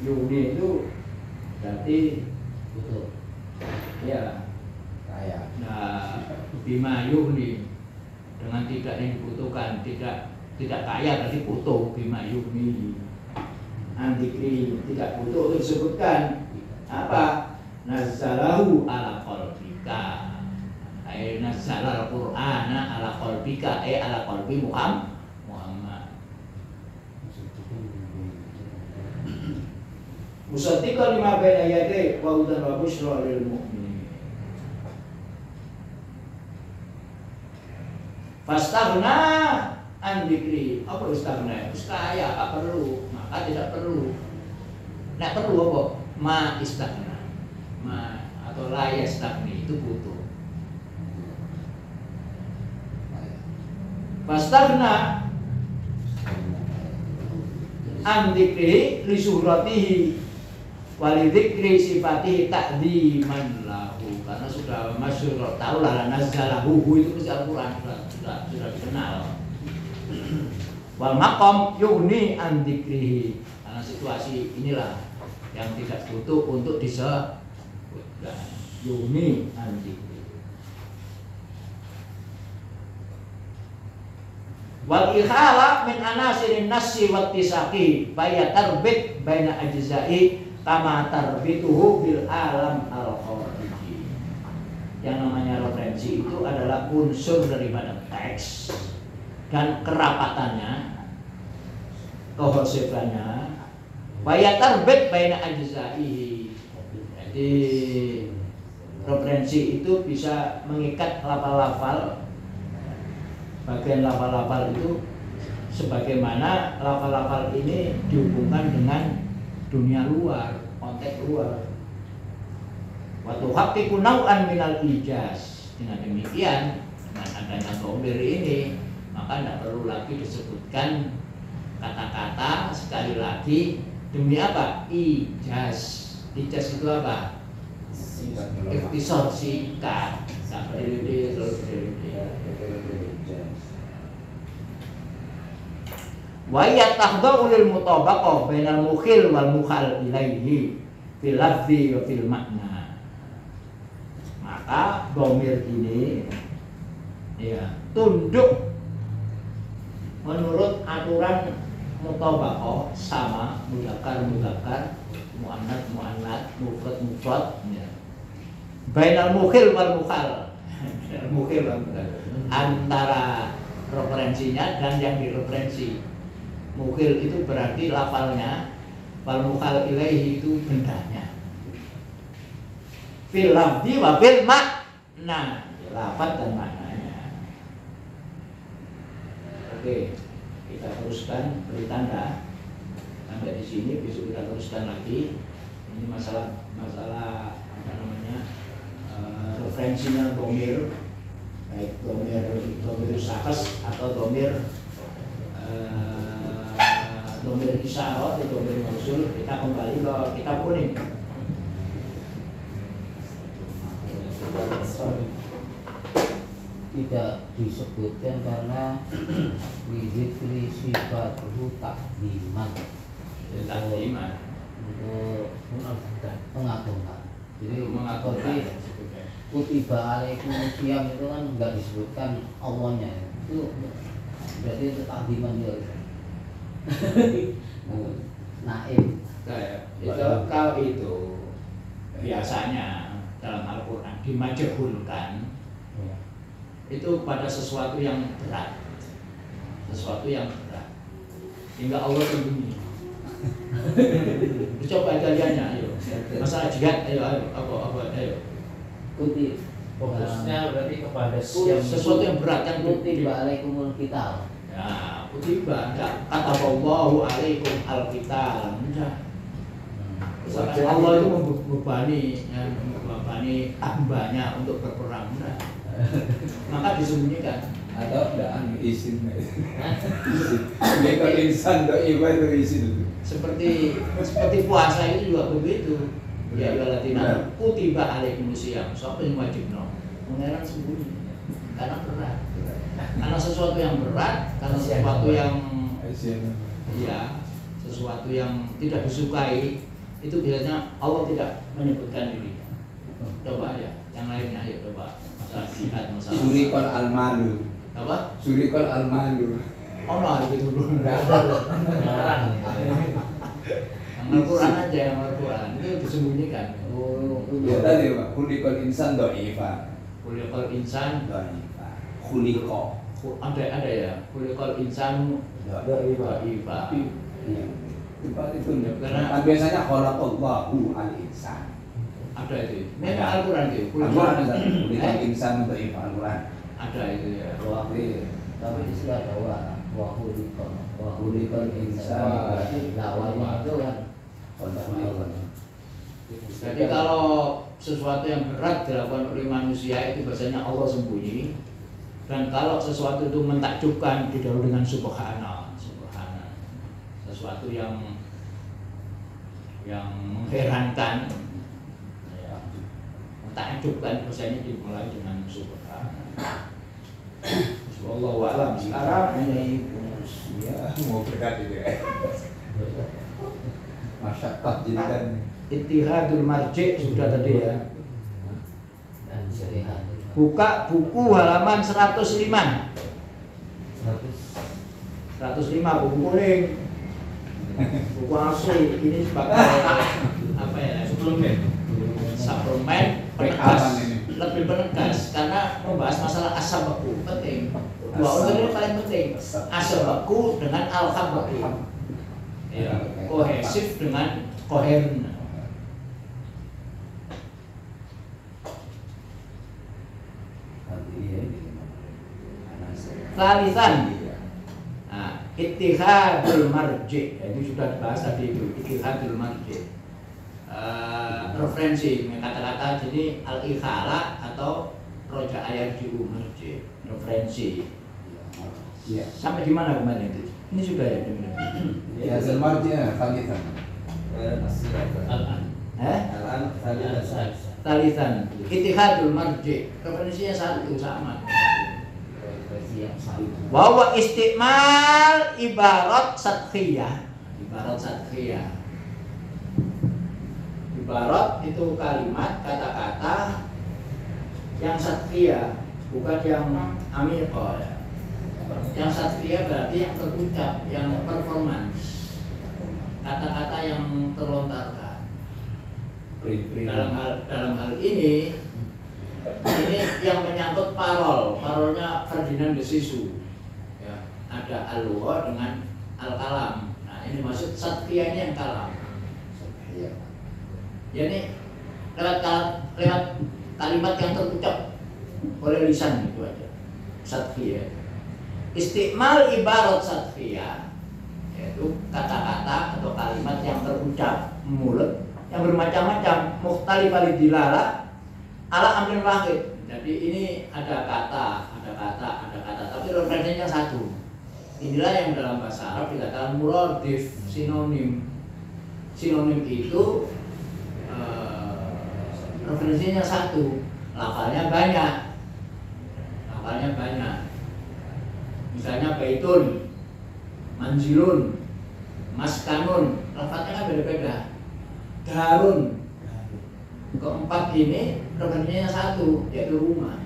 Yuni itu berarti Betul. ya Kaya. nah bima yuni dengan tidak yang dibutuhkan, tidak kaya tadi butuh bima yuni andikri tidak butuh untuk disebutkan apa nazalahu ala qalbika ay nazalal qur'ana ala qalbika ay ala qalbi Muhammad musaddiqan lima baina yadayhi wa hudan wa busyra lil mu'minin. Fastaghna an dzikri. Apa istaghna? Kaya apa perlu? Maka tidak perlu. Nek perlu apa? Ma istaghna. Ma atau la yastaghni itu butuh. Fastaghna an dzikri li suratihi walidikri sifatihi ta'diman lahu karena sudah masyhur tahu lah nazzalahu itu mesti Al-Qur'an sudah dikenal. Wal maqam yuni an dzikrihi karena situasi inilah yang tidak butuh untuk disebutkan yuni an dzikri. Wal ikhala min anasirin nasi wat tisaqi baya tarbit baina ajza'i kama tarbituhu bil alam al-khariji. Yang namanya referensi itu adalah unsur daripada teks dan kerapatannya, kohosifannya, baya tarbit baina ajza'i. Jadi referensi itu bisa mengikat lafal-lafal, bagian lafal-lafal itu sebagaimana lafal-lafal ini dihubungkan dengan dunia luar, konteks luar. Waktu hakiku nau'an minal ijaz. Dengan demikian, dengan adanya dhamir ini, maka tidak perlu lagi disebutkan kata-kata sekali lagi demi apa? Ijaz. Ijaz itu apa? Ikhtisar, singkat. Sampai wa yatahdhu lil mutabaqah bainal mukhil wal mukhal ilaihi fil lafzi wa fil makna. Maka dhamir ini ya tunduk menurut aturan mutabaqah sama mudzakkar muannats muannats mufrad ya. Bainal mukhil wal mukhal. Mukhil wal mukhal antara referensinya dan yang direferensi. Mukhil itu berarti lafalnya, wal mukhal ilaihi itu bendanya. Fil lafzi wa fil makna, lafaz dan maknanya. Oke, kita teruskan beri tanda sampai di sini, besok kita teruskan lagi. Ini masalah apa namanya referensinya dhamir, baik dhamir syakhs atau dhamir dhamir isyarah atau dhamir mausul. Kita kembali ke kitab kuning. Tidak disebutkan karena wizikri sifatuhu takdiman Takdiman untuk pengagungan. Jadi mengaturkan seperti kutiba alaikum siyam itu kan nggak disebutkan Allahnya, itu berarti itu takdiman juga. Naib. Itu kau itu biasanya dalam Al-Quran dimajhulkan itu pada sesuatu yang berat, hingga Allah sembunyi. Coba kaliannya, ayo. Masalah jihad, ayo. Kutib. Fokusnya berarti kepada siang Sesuatu yang berat kan kutiba alaikumul qital. Ya, kutiba enggak kata Allahu alaikum al-qital. Misalkan Allah itu membebani hambanya untuk berperang. Maka disembunyikan. Atau tidak izin. Kalau insan doi itu izin itu. Seperti puasa itu juga begitu. Ya ayyuhalladzina kutiba alaikumusiyam. Siapa yang wajib no? Mengeran sembunyi. Karena berat. Karena sesuatu yang berat, karena sesuatu yang ya, sesuatu yang tidak disukai, itu biasanya Allah tidak menyebutkan dirinya. Coba ya, yang lainnya ayo coba. Masalah jihad, masalah Surikol al-malu. apa? Surikol al-malu. Oh no, itu dulu enggak ada. Yang Al-Quran aja, yang Al-Quran itu disembunyikan. Ya tadi Pak, kulikol insan do'ifa. Kulikol insan Do'ifa. Kuliko. ada ya. Kulikol insan do'ifa. Iya. Itu Karena- kan biasanya khalaqallahu al-insan. Ada itu. Memang Al-Quran itu. Al-Quran ada kulikol insan do'ifa Al-Quran. Ada itu ya. Tapi istilah wahulikon insan lawannya itu kan Jadi kalau sesuatu yang berat dilakukan oleh manusia itu biasanya Allah sembunyi. Dan kalau sesuatu itu mentakjubkan didahului dengan subhana. Sesuatu yang mengherankan, ya, mentakjubkan biasanya dimulai dengan subhana. Wallahu a'lam. Sekarang ini Ya, mau berkat itu ya. Masyarakat jadi kan. Ittihadul Marji' sudah tadi ya. dan syariat Buka buku halaman 105. 105 buku kuning. Buku asli ini sebagai apa ya? Suplemen penegas. Lebih penegas karena membahas masalah as-sabaku penting. Dua unsur ini paling penting. As-sabaku dengan al-khabaku. Ya, kohesif dengan koheren. Talisan. Nah, ittihadul marji. Itu sudah dibahas tadi itu, ittihadul marji. Referensi kata-kata jadi al-ikhala atau roja ayarji'u marji. Referensi. Iya. Sampai di mana kemarin itu? Ini sudah ya benar. Ya, selmarnya kalian. Talisan. Ittihadul marji. Referensinya satu sama. Bahwa istimal ibarat sathiyah. Ibarat itu kalimat kata-kata yang sathiyah, bukan yang amiqah ya. Yang sathiyah berarti yang terucap, yang performance. Kata-kata yang terlontarkan. Dalam hal ini yang menyangkut parolnya Ferdinand de Saussure. Ya, ada al-lugha dengan al-kalam. Nah, ini maksud sathiyah ini yang kalam. Ya ini lewat kalimat yang terucap oleh lisan itu aja. Sathiyah. Istimal ibarat sathiyah yaitu kata-kata atau kalimat yang terucap mulut yang bermacam-macam mukhtalifal dilala ala amrin wahid. Jadi ini ada kata, tapi referensinya satu. Inilah yang dalam bahasa Arab dikatakan muradif, sinonim. Sinonim itu referensinya satu, lafalnya banyak. Misalnya baitun, manzilun, maskanun, lafalnya kan beda-beda. Darun. Keempat ini referensinya satu, yaitu rumah.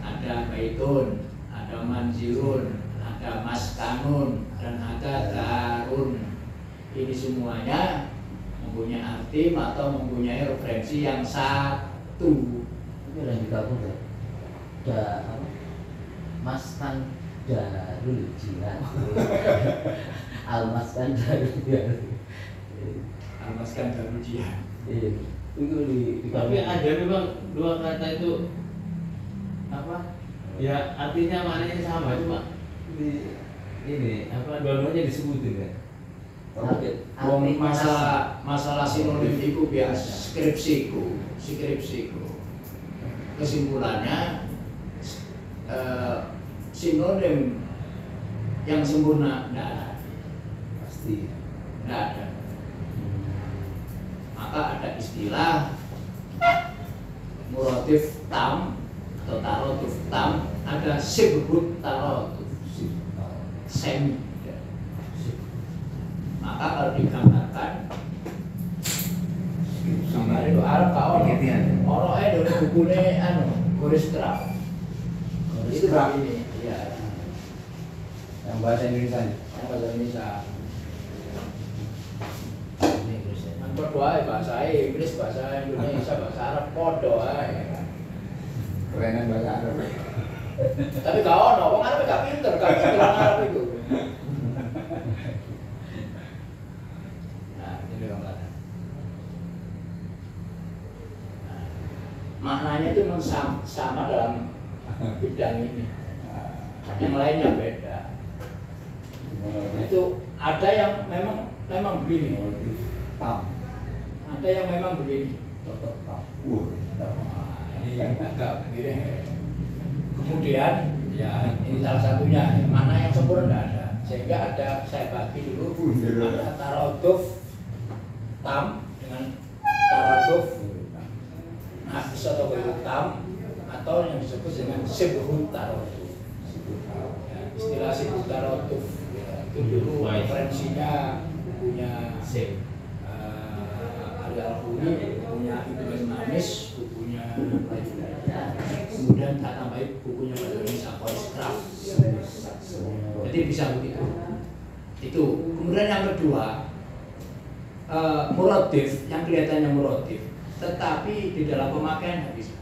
Ada baitun, ada manzilun, ada maskanun, dan ada darun. Ini semuanya mempunyai arti atau mempunyai referensi yang satu. itu yang digabung ya maskan darul jiran almaskan darul jiran Almaskan darul jiran. itu Tapi ada memang dua kata itu apa? Ya artinya maknanya sama, cuma di ini apa dua-duanya disebutin kan? Masalah sinonim itu biasa skripsiku. Kesimpulannya sinonim yang sempurna tidak ada. Pasti. Tidak ada. Maka ada istilah muratif tam atau tarotif tam, ada sibhut tarotif semi. Maka kalau digambarkan gambar itu Arab kawan orang itu bukunya koreograf itu begini ya, Yang bahasa Indonesia. yang bahasa Indonesia. Yang kedua bahasa Inggris, bahasa Indonesia, bahasa Arab podo ae. Kerenan bahasa Arab. Tapi gak ono, wong Arab gak pinter kan istilah Arab itu. Nah, ini gambaran. Nah, maknanya itu memang sama dalam bidang ini. Yang lainnya beda. Itu ada yang memang begini. Tam. Ada yang memang begini. Tam. Ini agak begini. Kemudian ya ini salah satunya, mana yang sempurna tidak ada, sehingga ada saya bagi dulu ada taroduf tam dengan taroduf nafis atau tam, atau yang disebut dengan sibhut taroduf. Ya, istilah sibhut taroduf ya, itu dulu referensinya bukunya Ali Al-Huni, bukunya Ibnu Manis, bukunya kemudian tak tambahin bukunya bahasa Indonesia koreograf. Jadi bisa begitu. Itu. Kemudian yang kedua, muratif, yang kelihatannya muratif, tetapi di dalam pemakaian tidak bisa.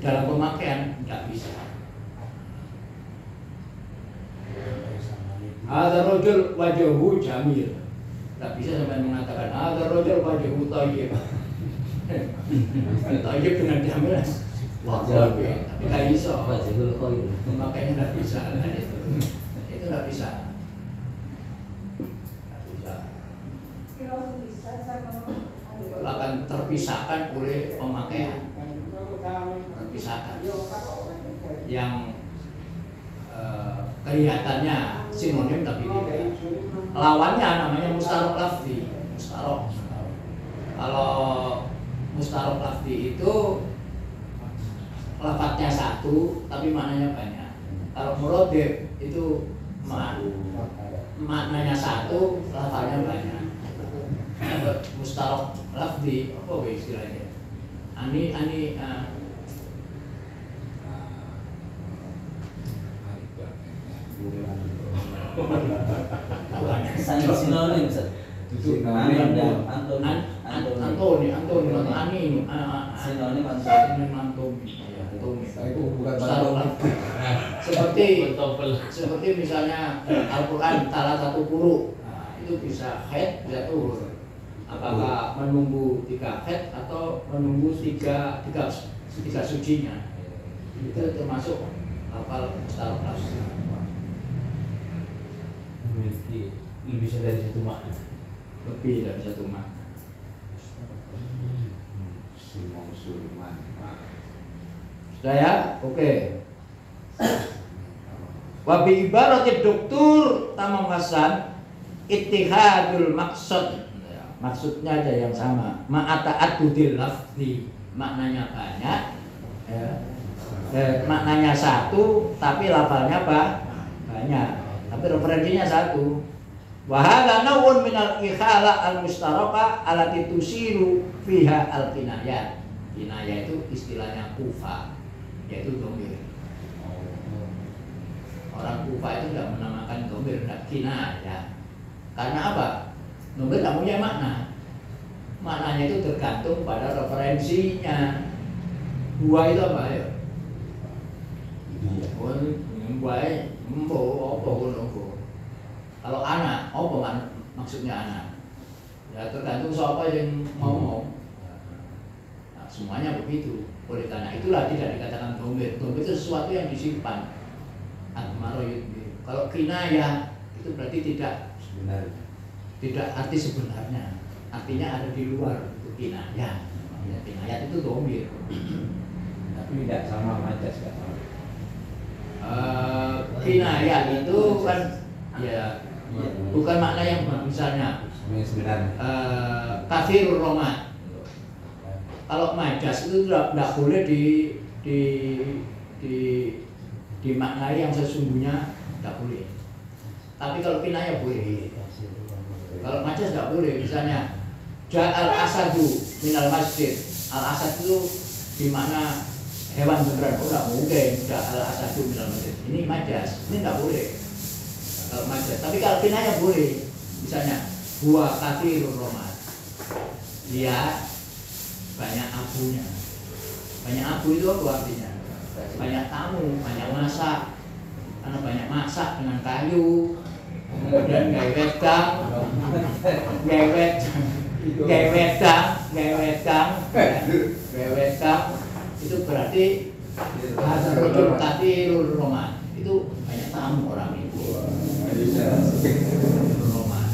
Dalam pemakaian tidak bisa. Ada rojul wajhu jamil. Tak bisa sampai mengatakan ada rojul wajhu thayyib. Thayyib dengan jamil. Tapi tidak bisa. Pemakaiannya tidak bisa. Itu tidak bisa. Akan terpisahkan oleh pemakaian. Terpisahkan. Yang kelihatannya sinonim tapi tidak. Lawannya namanya mustarok lafzi. Mustarok. Kalau mustarok lafzi itu lafadznya satu tapi maknanya banyak. Kalau muradif itu maknanya satu, lafadznya banyak. Mustarok lafzi apa istilahnya? Sinonim Ustaz. Sinonim dan Antoni, Sinonim itu bukan Mustarok lafzi. Seperti misalnya Al-Quran salah satu huruf, itu bisa head, bisa turun. Apakah menunggu 3 head atau menunggu tiga sucinya? Itu termasuk hafal mustarok lafzi. Lebih dari satu makna. Lebih dari satu makna. Sulaiman. Sudah ya? Oke. Wa bi ibaratid doktur tamam hasan ittihadul maksud. Maksudnya aja yang sama. Ma'ata'addudil lafzi, maknanya banyak ya. Maknanya satu tapi lafalnya banyak. Tapi referensinya satu. Wa hadza naw'un minal ikhala al-mustaraka allati tusiru fiha al-kinayat. Kinayah itu istilahnya Kufa, yaitu dhamir. Orang Kufa itu tidak menamakan dhamir kinayah. Karena apa? Dhamir tidak punya makna. Maknanya itu tergantung pada referensinya. Gua itu apa ya? Baik, kalau anak, apa maksudnya anak? Ya tergantung siapa yang ngomong. Nah, semuanya begitu. Oleh karena itulah tidak dikatakan dhamir. Dhamir itu sesuatu yang disimpan. Kalau kinayah itu berarti tidak Sebenarnya. tidak arti sebenarnya. Artinya ada di luar itu kinayah. Ya, kinayat itu domir. Tapi tidak sama majas kan. Kinayat itu kan ya bukan makna yang misalnya Yang sebenarnya. kafirur romat. Kalau majas itu tidak boleh dimaknai yang sesungguhnya, tidak boleh. Tapi kalau kinayah boleh. Kalau majas tidak boleh. Misalnya ja'al asadu minal masjid. Al asad itu dimana hewan beneran. Oh tidak mungkin ja'al asadu minal masjid. Ini majas. Ini tidak boleh. Kalau majas. Tapi kalau kinayah boleh. Misalnya huwa kathirur romat. Dia banyak abunya. Banyak abu itu apa artinya? Banyak tamu, banyak masak. Karena banyak masak dengan kayu, kemudian gewet gang, itu berarti rojul kathirur roman. Itu banyak tamu orang itu. Roman.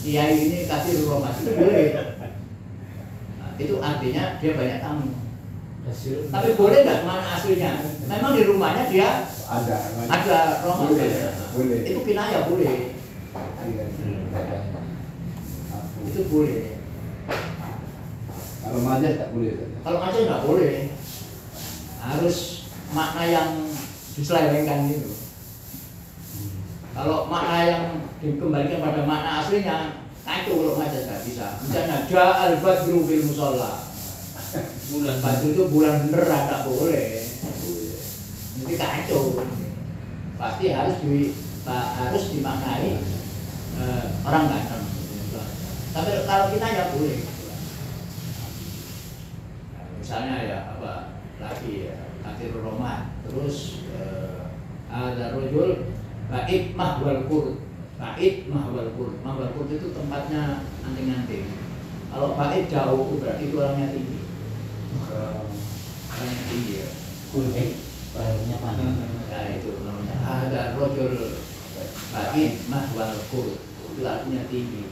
Kiai ini kathirur roman itu boleh. Itu artinya dia banyak tamu. Tapi boleh nggak mana aslinya? Memang di rumahnya dia ada roman. Boleh. Itu kinayah boleh. Itu boleh. Kalau majas tak boleh. Kalau majas nggak boleh. Harus makna yang diselewengkan itu. Kalau makna yang dikembalikan pada makna aslinya, kacau kalau majas nggak bisa. Misalnya ja'al badru bil musalla. Bulan badru itu bulan beneran, nggak boleh. Nanti kacau. Pasti harus dimaknai orang ganteng. Tapi kalau kita ya boleh. Misalnya ya apa lagi ya kathirur roman, terus ada rojul bait mahwal qurd. Bait mahwal qurd. Mahwal qurd itu tempatnya anting-anting. Kalau bait jauh berarti itu orangnya tinggi. Orangnya tinggi ya. Bayarnya panjang. Ya itu namanya ada rojul bait mahwal qurd. Itu artinya tinggi.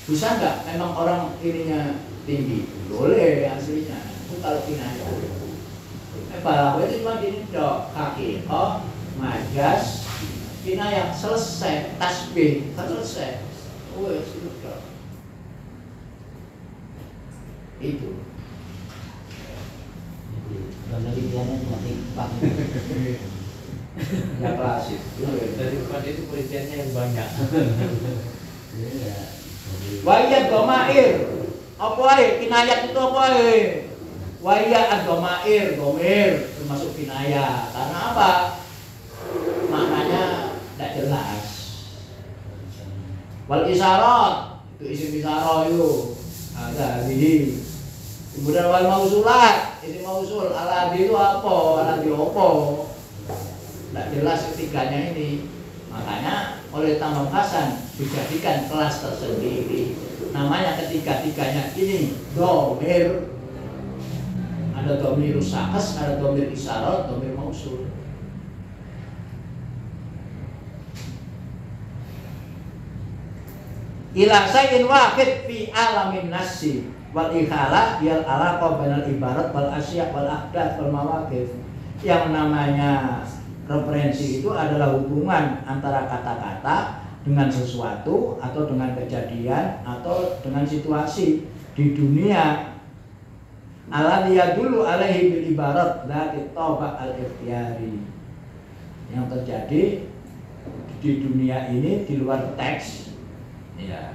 Bisa nggak memang orang ininya tinggi? Boleh aslinya. Itu kalau kinayah. Bahwa itu cuma gini dok, kaki, majas, kinayah selesai, tasbih selesai. Wes itu dok. Itu. Penelitiannya cuma 4. Ya klasik. Dari depan itu penelitiannya yang banyak. Wayat domair. Apa ae? Kinayat itu apa ae? Wayat domair, domir termasuk kinayah. Karena apa? Maknanya tidak jelas. Wal isyarat itu isim isyarat itu ada di. Kemudian wal mausulat, isim mausul. Aladi itu apa? Aladi apa? Tidak jelas ketiganya ini. Makanya oleh Tamam Hasan dijadikan kelas tersendiri. Namanya ketiga-tiganya ini domir. Ada domir syakhs, ada domir isyarat, domir mausul. Ila sayin wahid fi alamin nasi wal ikhala yal alaqa bainal ibarat wal asya wal ahdath wal mawaqif. Yang namanya referensi itu adalah hubungan antara kata-kata dengan sesuatu atau dengan kejadian atau dengan situasi di dunia. Alladhi dulu alaihi bil ibarat dzati taba al-ikhtiyari. Yang terjadi di dunia ini di luar teks ya,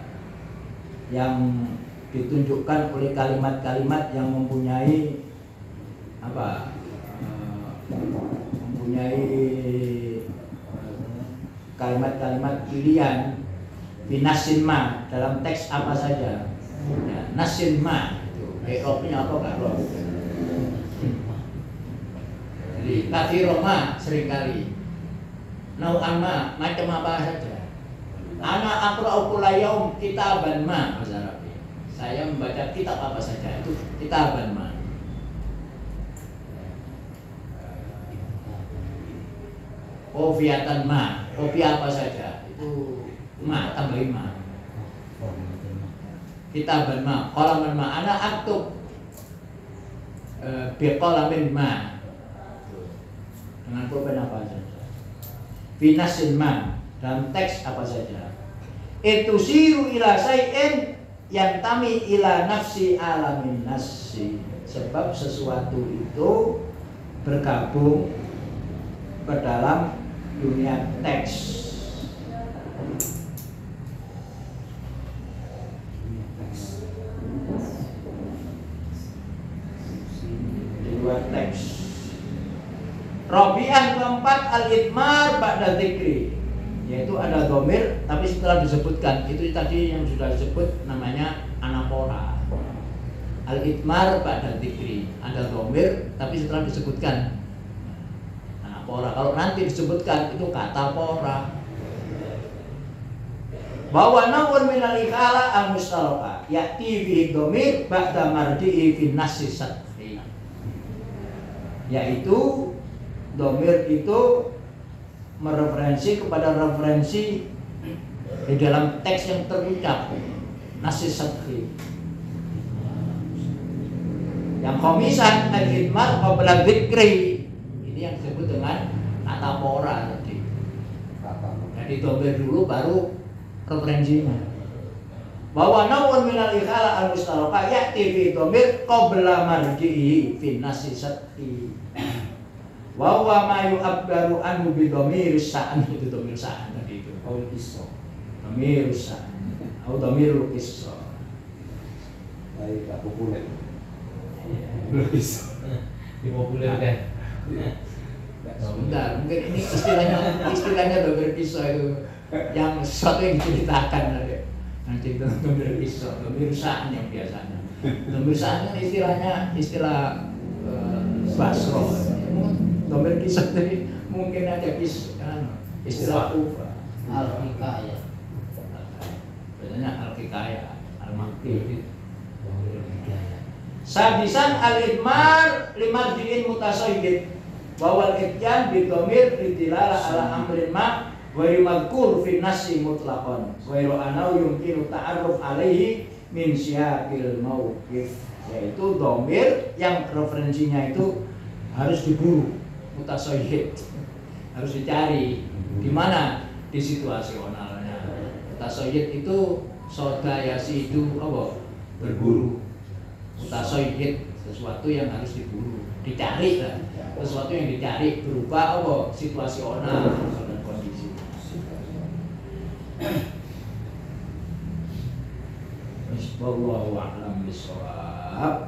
yang ditunjukkan oleh kalimat-kalimat yang mempunyai apa? Mempunyai kalimat-kalimat pilihan binasin ma dalam teks apa saja ya, nasin ma itu Eropnya apa kalau jadi kathiro ma seringkali nau'an ma macam apa saja. Ana aqra'u kulla yaum kitaban ma bahasa Arab. Saya membaca kitab apa saja itu kitaban ma. Kopiatan kopi apa saja itu tambah 5. kitaban ma qalaman ma ana aktub biqalamin ma, dengan pulpen apa saja, finasin ma, dalam teks apa saja, itu siru ila syai'in yang tami ila nafsi alamin nasi, sebab sesuatu itu bergabung ke dalam dunia teks. Teks. Robian keempat al-idmar ba'da dzikri, yaitu ada domir tapi setelah disebutkan, itu tadi yang sudah disebut namanya anapora. Al-idmar ba'da dzikri, ada domir tapi setelah disebutkan anapora. Kalau nanti disebutkan itu kata pora. Bahwa nawun minal ikhala al-mustaraka ya'ti bihi domir ba'da mardi'i fin nasi satri, yaitu domir itu mereferensi kepada referensi di dalam teks yang terucap nasi satri. Yang komisan al-idmar qabla dzikri, ini yang disebut dengan kata pora tadi. Jadi domir dulu baru referensinya. Bahwa nawun minal ikhala al-mustaraka ya'ti fi domir qabla marji'i fi nasi satri. Wa huwa ma yu'abbaru anhu bi dhamir sa'an, itu dhamir sa'an tadi itu. Qaul qissa. Dhamir sa'an atau dhamir qissa. Baik, populer. Belum bisa dipopulerkan. Sebentar, mungkin ini istilahnya dhamir qissa itu yang sesuatu yang diceritakan tadi. Nanti itu dhamir qissa, dhamir sa'an yang biasanya. Dhamir sa'an istilahnya istilah Basro. Domir kisah tadi mungkin aja istilah kufa. Al-hikayah. Biasanya al-hikayah, al-makti. Sabisan al-idmar limarji'in mutasayyid, bahwa al-ityan bidomir lidilala ala amrin ma wa yumadkur fi nasi mutlaqan wa anau yumkinu ta'arruf alaihi min siyaqil mauqif, yaitu domir yang referensinya itu harus diburu, mutasayyid, harus dicari di mana, di situasionalnya. Mutasayyid itu soda yasi itu apa? Berburu. Mutasayyid sesuatu yang harus diburu, dicari kan? Sesuatu yang dicari berupa apa? Situasional dan kondisi. Wallahu a'lam bishawab.